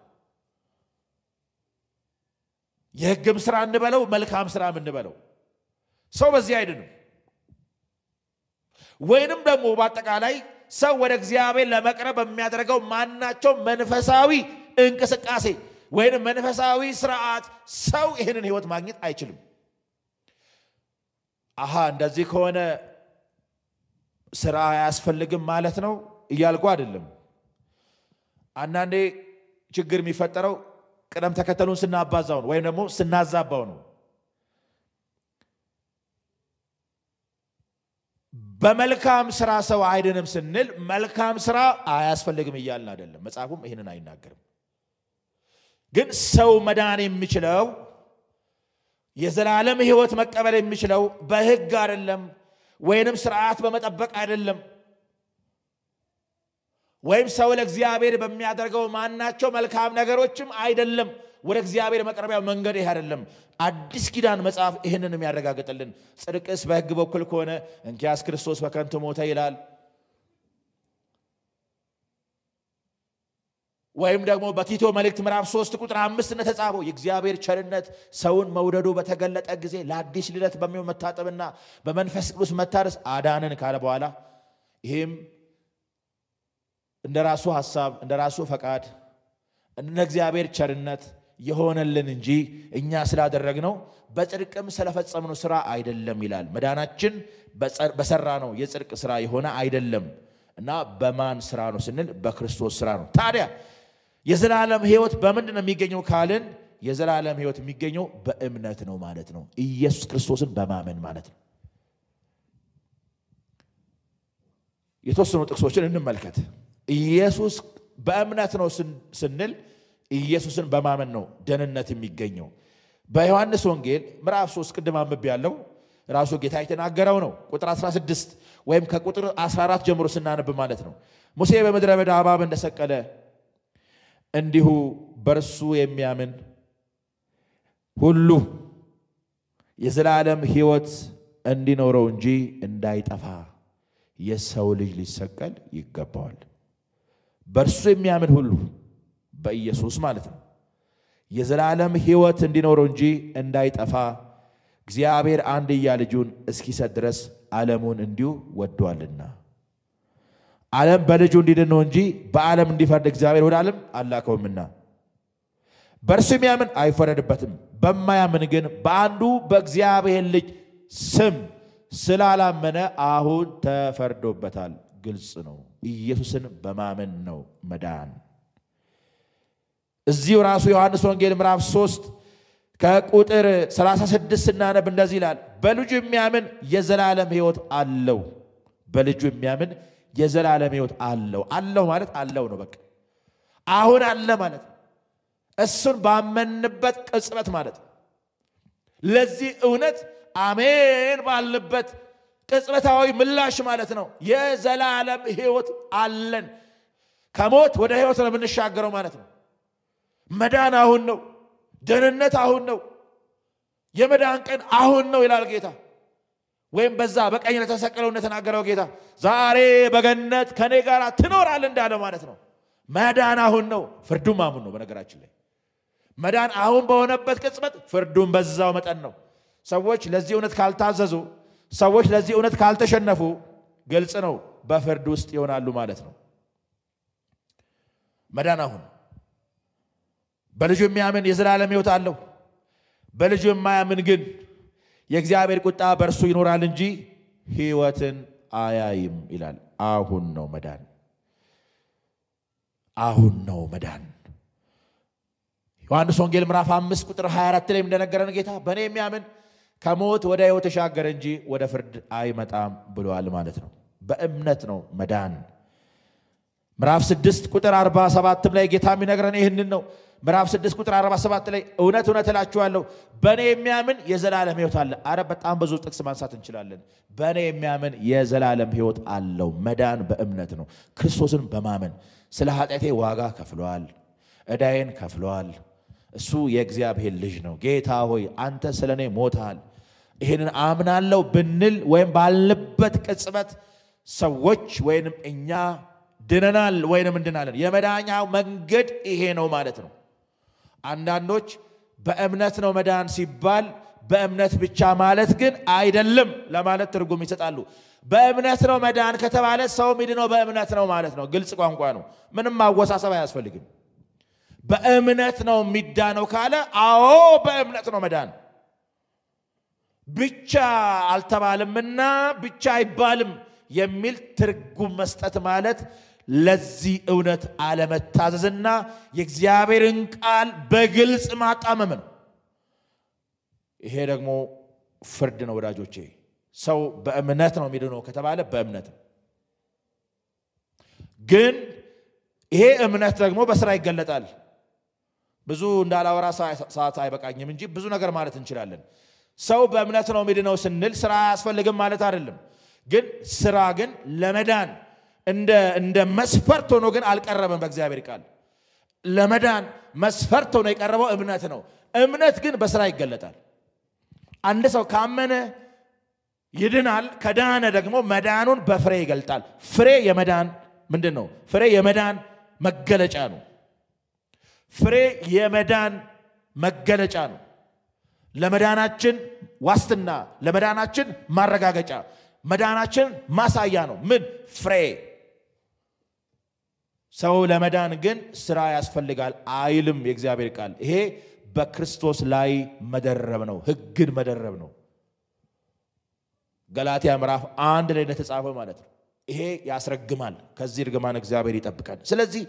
የህግም ሥራ እንበለው መልካም ሥራ እንበለው ሰው በዚህ አይደለም ወይንም ደግሞ በአጠቃላይ ሰው ወደ እግዚአብሔር ለመቅረብ በሚያደርገው ማናቸው መንፈሳዊ እንቅስቃሴ ወይንም መንፈሳዊ ሥርዓት ሰው ይሄንን ህይወት ማግኘት አይችልም እንደዚህ ከሆነ ሥራ አያስፈልግም ማለት ነው እያልኩ አይደለም አንዳንዴ ችግር የሚፈጠረው ቀደም ተከተሉን ስናባዛው ነው ወይንም ደግሞ ስናዛባው ነው በመልካም ሥራ ሰው አይደለም ስንል መልካም ሥራ አያስፈልግም እያልን አይደለም መጽሐፉም ይሄንን አይናገርም ግን ሰው መዳን የሚችለው የዘላለም ህይወት መቀበል የሚችለው በህግ አይደለም ወይንም ሥርዓት በመጠበቅ አይደለም ወይም ሰው ለእግዚአብሔር በሚያደርገው ማናቸው መልካም ነገሮችም አይደለም ወደ እግዚአብሔር መቅረቢያ መንገድ ይሄ አይደለም አዲስ ኪዳን መጽሐፍ ይሄንን የሚያረጋግጥልን ጽድቅስ በህግ በኩል ከሆነ እንኪያስ ክርስቶስ በከንቱ ሞተ ይላል ወይም ደግሞ በቲቶ መልእክት ምዕራፍ 3 ቁጥር 5 እንደተጻፈው የእግዚአብሔር ቸርነት ሰውን መውደዱ በተገለጠ ጊዜ ለአዲስ ልደት በሚሆን መታጠብና በመንፈስ ቅዱስ መታረስ አዳነን ካለ በኋላ ይሄም እንደራሱ ሐሳብ እንደራሱ ፈቃድ እንደ እግዚአብሔር ቸርነት የሆነልን እንጂ እኛ ስላደረግነው በጽድቅም ስለፈጸምነው ሥራ አይደለም ይላል መዳናችን በሰራነው የጽድቅ ሥራ የሆነ አይደለም እና በማን ሥራ ነው ስንል በክርስቶስ ሥራ ነው ታዲያ የዘላለም ህይወት በምንድን ነው የሚገኘው ካልን የዘላለም ህይወት የሚገኘው በእምነት ነው ማለት ነው ኢየሱስ ክርስቶስን በማመን ማለት ነው የተወሰኑ ጥቅሶችን እንመልከት ኢየሱስ በእምነት ነው ስንል ኢየሱስን በማመን ነው ደህንነት የሚገኘው በዮሐንስ ወንጌል ምዕራፍ 3 ቅድም አንብቤያለሁ ራሱ ጌታ የተናገረው ነው ቁጥር 16 ወይም ከቁጥር 14 ጀምሮ ስናነብ ማለት ነው ሙሴ በምድረ በዳ እባብ እንደሰቀለ እንዲሁ በርሱ የሚያምን ሁሉ የዘላለም ህይወት እንዲኖረው እንጂ እንዳይጠፋ የሰው ልጅ ሊሰቀል ይገባዋል በርሱ የሚያምን ሁሉ በኢየሱስ ማለት ነው የዘላለም ህይወት እንዲኖረው እንጂ እንዳይጠፋ እግዚአብሔር አንድያ ልጁን እስኪሰጥ ድረስ ዓለሙን እንዲሁ ወዷልና ዓለም በልጁ እንዲድን ነው እንጂ በዓለም እንዲፈርድ እግዚአብሔር ወደ ዓለም አላከውምና በርሱ የሚያምን አይፈረድበትም በማያምን ግን በአንዱ በእግዚአብሔር ልጅ ስም ስላላመነ አሁን ተፈርዶበታል ግልጽ ነው ኢየሱስን በማመን ነው መዳን እዚሁ ራሱ ዮሐንስ ወንጌል ምዕራፍ 3 ከቁጥር 36 ስናነብ እንደዚህ ይላል በልጁ የሚያምን የዘላለም ህይወት አለው በልጁ የሚያምን የዘላለም ህይወት አለው ማለት አለው ነው በቃ አሁን አለ ማለት እሱን ባመንበት ቅጽበት ማለት ለዚህ እውነት አሜን ባልንበት ቅጽበታዊ ምላሽ ማለት ነው የዘላለም ህይወት አለን ከሞት ወደ ህይወት ነው የምንሻገረው ማለት ነው መዳን አሁን ነው ደህንነት አሁን ነው የመዳን ቀን አሁን ነው ይላል ጌታ ወይም በዛ በቀኝ ለተሰቀለው እንደተናገረው ጌታ ዛሬ በገነት ከኔ ጋር ትኖራለህ እንዳለ ማለት ነው። መዳን አሁን ነው፣ ፍርዱም አሁን ነው። በነገራችን ላይ መዳን አሁን በሆነበት ቅጽበት ፍርዱም በዛው መጠን ነው። ሰዎች ለዚህ እውነት ካልታዘዙ፣ ሰዎች ለዚህ እውነት ካልተሸነፉ ግልጽ ነው በፍርድ ውስጥ ይሆናሉ ማለት ነው። መዳን አሁን በልጁ የሚያምን የዘላለም ሕይወት አለው። በልጁ የማያምን ግን የእግዚአብሔር ቁጣ በእርሱ ይኖራል እንጂ ሕይወትን አያይም ይላል። አሁን ነው መዳን፣ አሁን ነው መዳን። ዮሐንስ ወንጌል ምዕራፍ 5 ቁጥር 24 ላይ እንደነገረን ጌታ በእኔ የሚያምን ከሞት ወደ ሕይወት ተሻገረ እንጂ ወደ ፍርድ አይመጣም ብሏል ማለት ነው። በእምነት ነው መዳን። ምዕራፍ 6 ቁጥር 47 ላይ ጌታ የሚነግረን ይህንን ነው። ምዕራፍ 6 ቁጥር 47 ላይ እውነት እውነት እላችኋለሁ በእኔ የሚያምን የዘላለም ሕይወት አለ። አረ በጣም ብዙ ጥቅስ ማንሳት እንችላለን። በእኔ የሚያምን የዘላለም ሕይወት አለው። መዳን በእምነት ነው። ክርስቶስን በማመን ስለ ኃጢአቴ ዋጋ ከፍሏል፣ ዕዳዬን ከፍሏል። እሱ የእግዚአብሔር ልጅ ነው። ጌታ ሆይ አንተ ስለኔ ሞታል፣ ይሄንን አምናለሁ ብንል ወይም ባልንበት ቅጽበት ሰዎች ወይንም እኛ ድነናል ወይንም እንድናለን። የመዳኛው መንገድ ይሄ ነው ማለት ነው። አንዳንዶች በእምነት ነው መዳን ሲባል በእምነት ብቻ ማለት ግን አይደለም ለማለት ትርጉም ይሰጣሉ። በእምነት ነው መዳን ከተባለ ሰው ሚድነው በእምነት ነው ማለት ነው። ግልጽ ቋንቋ ነው። ምንም ማወሳሰብ አያስፈልግም። በእምነት ነው የሚዳነው ካለ አዎ በእምነት ነው መዳን። ብቻ አልተባለምና ብቻ አይባልም የሚል ትርጉም መስጠት ማለት ለዚህ እውነት አለመታዘዝና የእግዚአብሔርን ቃል በግልጽ ማጣመም ነው። ይሄ ደግሞ ፍርድ ነው ወዳጆቼ። ሰው በእምነት ነው የሚድነው ከተባለ በእምነት ነው። ግን ይሄ እምነት ደግሞ በስራ ይገለጣል። ብዙ እንዳላወራ ሰዓት አይበቃኝም እንጂ ብዙ ነገር ማለት እንችላለን። ሰው በእምነት ነው የሚድነው ስንል ስራ አያስፈልግም ማለት አይደለም። ግን ስራ ግን ለመዳን እንደ መስፈርት ሆኖ ግን አልቀረበም። በእግዚአብሔር ቃል ለመዳን መስፈርት ሆኖ የቀረበው እምነት ነው። እምነት ግን በስራ ይገለጣል። አንድ ሰው ካመነ ይድናል። ከዳነ ደግሞ መዳኑን በፍሬ ይገልጣል። ፍሬ የመዳን ምንድን ነው? ፍሬ የመዳን መገለጫ ነው። ፍሬ የመዳን መገለጫ ነው። ለመዳናችን ዋስትና፣ ለመዳናችን ማረጋገጫ፣ መዳናችን ማሳያ ነው። ምን? ፍሬ። ሰው ለመዳን ግን ስራ ያስፈልጋል አይልም የእግዚአብሔር ቃል። ይሄ በክርስቶስ ላይ መደረብ ነው፣ ሕግን መደረብ ነው። ገላትያ ምዕራፍ 1 ላይ እንደተጻፈ ማለት ነው። ይሄ ያስረግማል። ከዚህ እርግማን እግዚአብሔር ይጠብቃል። ስለዚህ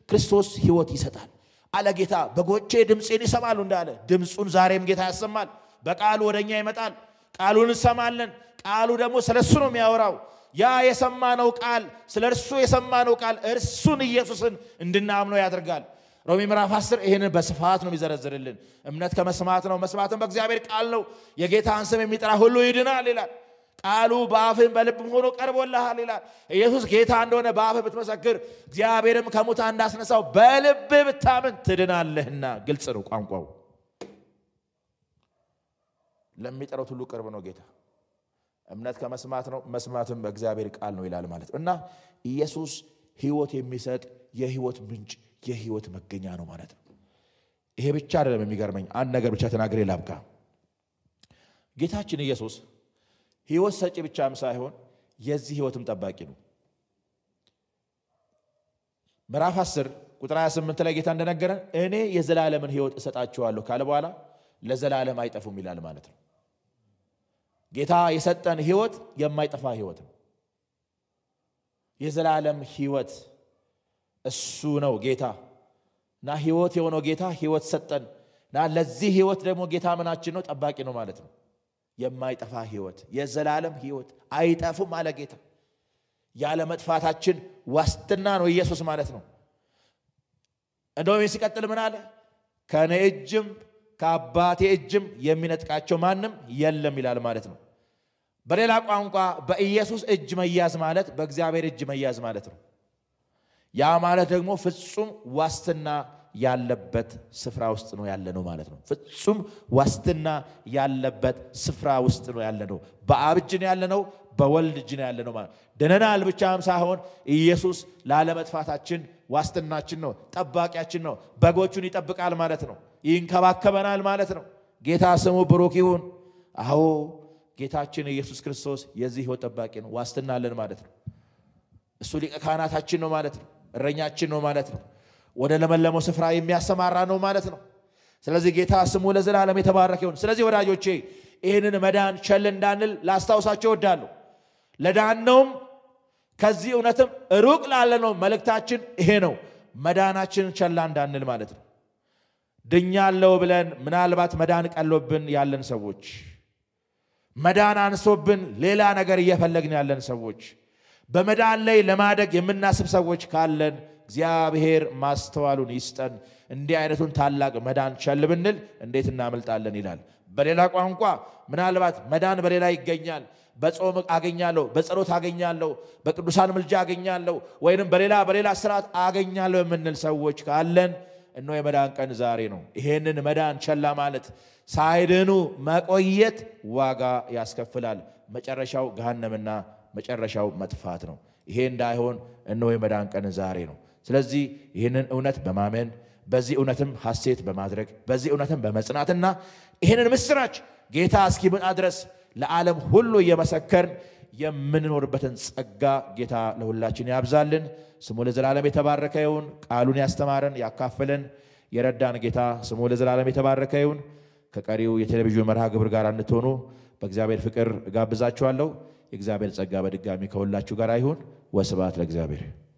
ክርስቶስ ሕይወት ይሰጣል አለ ጌታ። በጎቼ ድምፄን ይሰማሉ እንዳለ ድምፁን ዛሬም ጌታ ያሰማል። በቃሉ ወደኛ ይመጣል። ቃሉን እንሰማለን። ቃሉ ደግሞ ስለሱ ነው የሚያወራው። ያ የሰማነው ቃል፣ ስለርሱ የሰማነው ቃል እርሱን ኢየሱስን እንድናምነው ያደርጋል። ሮሜ ምዕራፍ 10 ይሄንን በስፋት ነው የሚዘረዝርልን። እምነት ከመስማት ነው፣ መስማትም በእግዚአብሔር ቃል ነው። የጌታን ስም የሚጠራ ሁሉ ይድናል ይላል። ቃሉ በአፍም በልብም ሆኖ ቀርቦልሃል ይላል። ኢየሱስ ጌታ እንደሆነ በአፍህ ብትመሰክር እግዚአብሔርም ከሙታን እንዳስነሳው በልብህ ብታምን ትድናለህና። ግልጽ ነው ቋንቋው። ለሚጠሩት ሁሉ ቅርብ ነው ጌታ። እምነት ከመስማት ነው፣ መስማትም በእግዚአብሔር ቃል ነው ይላል ማለት ነው። እና ኢየሱስ ሕይወት የሚሰጥ የሕይወት ምንጭ፣ የሕይወት መገኛ ነው ማለት ነው። ይሄ ብቻ አይደለም። የሚገርመኝ አንድ ነገር ብቻ ተናግሬ ላብቃ። ጌታችን ኢየሱስ ሕይወት ሰጪ ብቻም ሳይሆን የዚህ ሕይወትም ጠባቂ ነው። ምዕራፍ 10 ቁጥር 28 ላይ ጌታ እንደነገረን እኔ የዘላለምን ሕይወት እሰጣቸዋለሁ ካለ በኋላ ለዘላለም አይጠፉም ይላል ማለት ነው። ጌታ የሰጠን ሕይወት የማይጠፋ ሕይወት ነው። የዘላለም ሕይወት እሱ ነው ጌታ። እና ሕይወት የሆነው ጌታ ሕይወት ሰጠን። እና ለዚህ ሕይወት ደግሞ ጌታ ምናችን ነው? ጠባቂ ነው ማለት ነው። የማይጠፋ ሕይወት፣ የዘላለም ሕይወት አይጠፉም አለ ጌታ። ያለ መጥፋታችን ዋስትና ነው ኢየሱስ ማለት ነው። እንደውም ሲቀጥል ምን አለ? ከኔ እጅም ከአባቴ እጅም የሚነጥቃቸው ማንም የለም ይላል ማለት ነው። በሌላ ቋንቋ በኢየሱስ እጅ መያዝ ማለት በእግዚአብሔር እጅ መያዝ ማለት ነው። ያ ማለት ደግሞ ፍጹም ዋስትና ያለበት ስፍራ ውስጥ ነው ያለነው ማለት ነው። ፍጹም ዋስትና ያለበት ስፍራ ውስጥ ነው ያለነው። በአብ እጅ ነው ያለነው፣ በወልድ እጅ ነው ያለነው ማለት ድነናል ብቻም ሳይሆን ኢየሱስ ላለመጥፋታችን ዋስትናችን ነው፣ ጠባቂያችን ነው። በጎቹን ይጠብቃል ማለት ነው፣ ይንከባከበናል ማለት ነው። ጌታ ስሙ ብሩክ ይሁን። አዎ ጌታችን ኢየሱስ ክርስቶስ የዚህ ሕይወት ጠባቂ ነው፣ ዋስትና አለን ማለት ነው። እሱ ሊቀ ካህናታችን ነው ማለት ነው፣ እረኛችን ነው ማለት ነው። ወደ ለመለመው ስፍራ የሚያሰማራ ነው ማለት ነው። ስለዚህ ጌታ ስሙ ለዘላለም የተባረከ ይሁን። ስለዚህ ወዳጆቼ ይህንን መዳን ቸል እንዳንል ላስታውሳቸው እወዳለሁ። ለዳነውም ከዚህ እውነትም ሩቅ ላለነው መልእክታችን ይሄ ነው። መዳናችንን ቸል እንዳንል ማለት ነው። ድኛለሁ ብለን ምናልባት መዳን ቀሎብን ያለን ሰዎች፣ መዳን አንሶብን ሌላ ነገር እየፈለግን ያለን ሰዎች፣ በመዳን ላይ ለማደግ የምናስብ ሰዎች ካለን እግዚአብሔር ማስተዋሉን ይስጠን። እንዲህ አይነቱን ታላቅ መዳን ቸል ብንል እንዴት እናመልጣለን ይላል። በሌላ ቋንቋ ምናልባት መዳን በሌላ ይገኛል። በጾም አገኛለሁ፣ በጸሎት አገኛለሁ፣ በቅዱሳን ምልጃ አገኛለሁ፣ ወይንም በሌላ ስርዓት አገኛለሁ የምንል ሰዎች ካለን እነሆ የመዳን ቀን ዛሬ ነው። ይሄንን መዳን ቸላ ማለት ሳይድኑ መቆየት ዋጋ ያስከፍላል። መጨረሻው ገሃነምና መጨረሻው መጥፋት ነው። ይሄ እንዳይሆን እነሆ የመዳን ቀን ዛሬ ነው። ስለዚህ ይህንን እውነት በማመን በዚህ እውነትም ሐሴት በማድረግ በዚህ እውነትም በመጽናትና ይህንን ምስራች ጌታ እስኪመጣ ድረስ ለዓለም ሁሉ እየመሰከርን የምንኖርበትን ጸጋ ጌታ ለሁላችን ያብዛልን። ስሙ ለዘላለም የተባረከ ይሁን። ቃሉን ያስተማረን ያካፈለን የረዳን ጌታ ስሙ ለዘላለም የተባረከ ይሁን። ከቀሪው የቴሌቪዥን መርሃ ግብር ጋር እንድትሆኑ በእግዚአብሔር ፍቅር ጋብዛችኋለሁ። የእግዚአብሔር ጸጋ በድጋሚ ከሁላችሁ ጋር ይሁን። ወስብሐት ለእግዚአብሔር።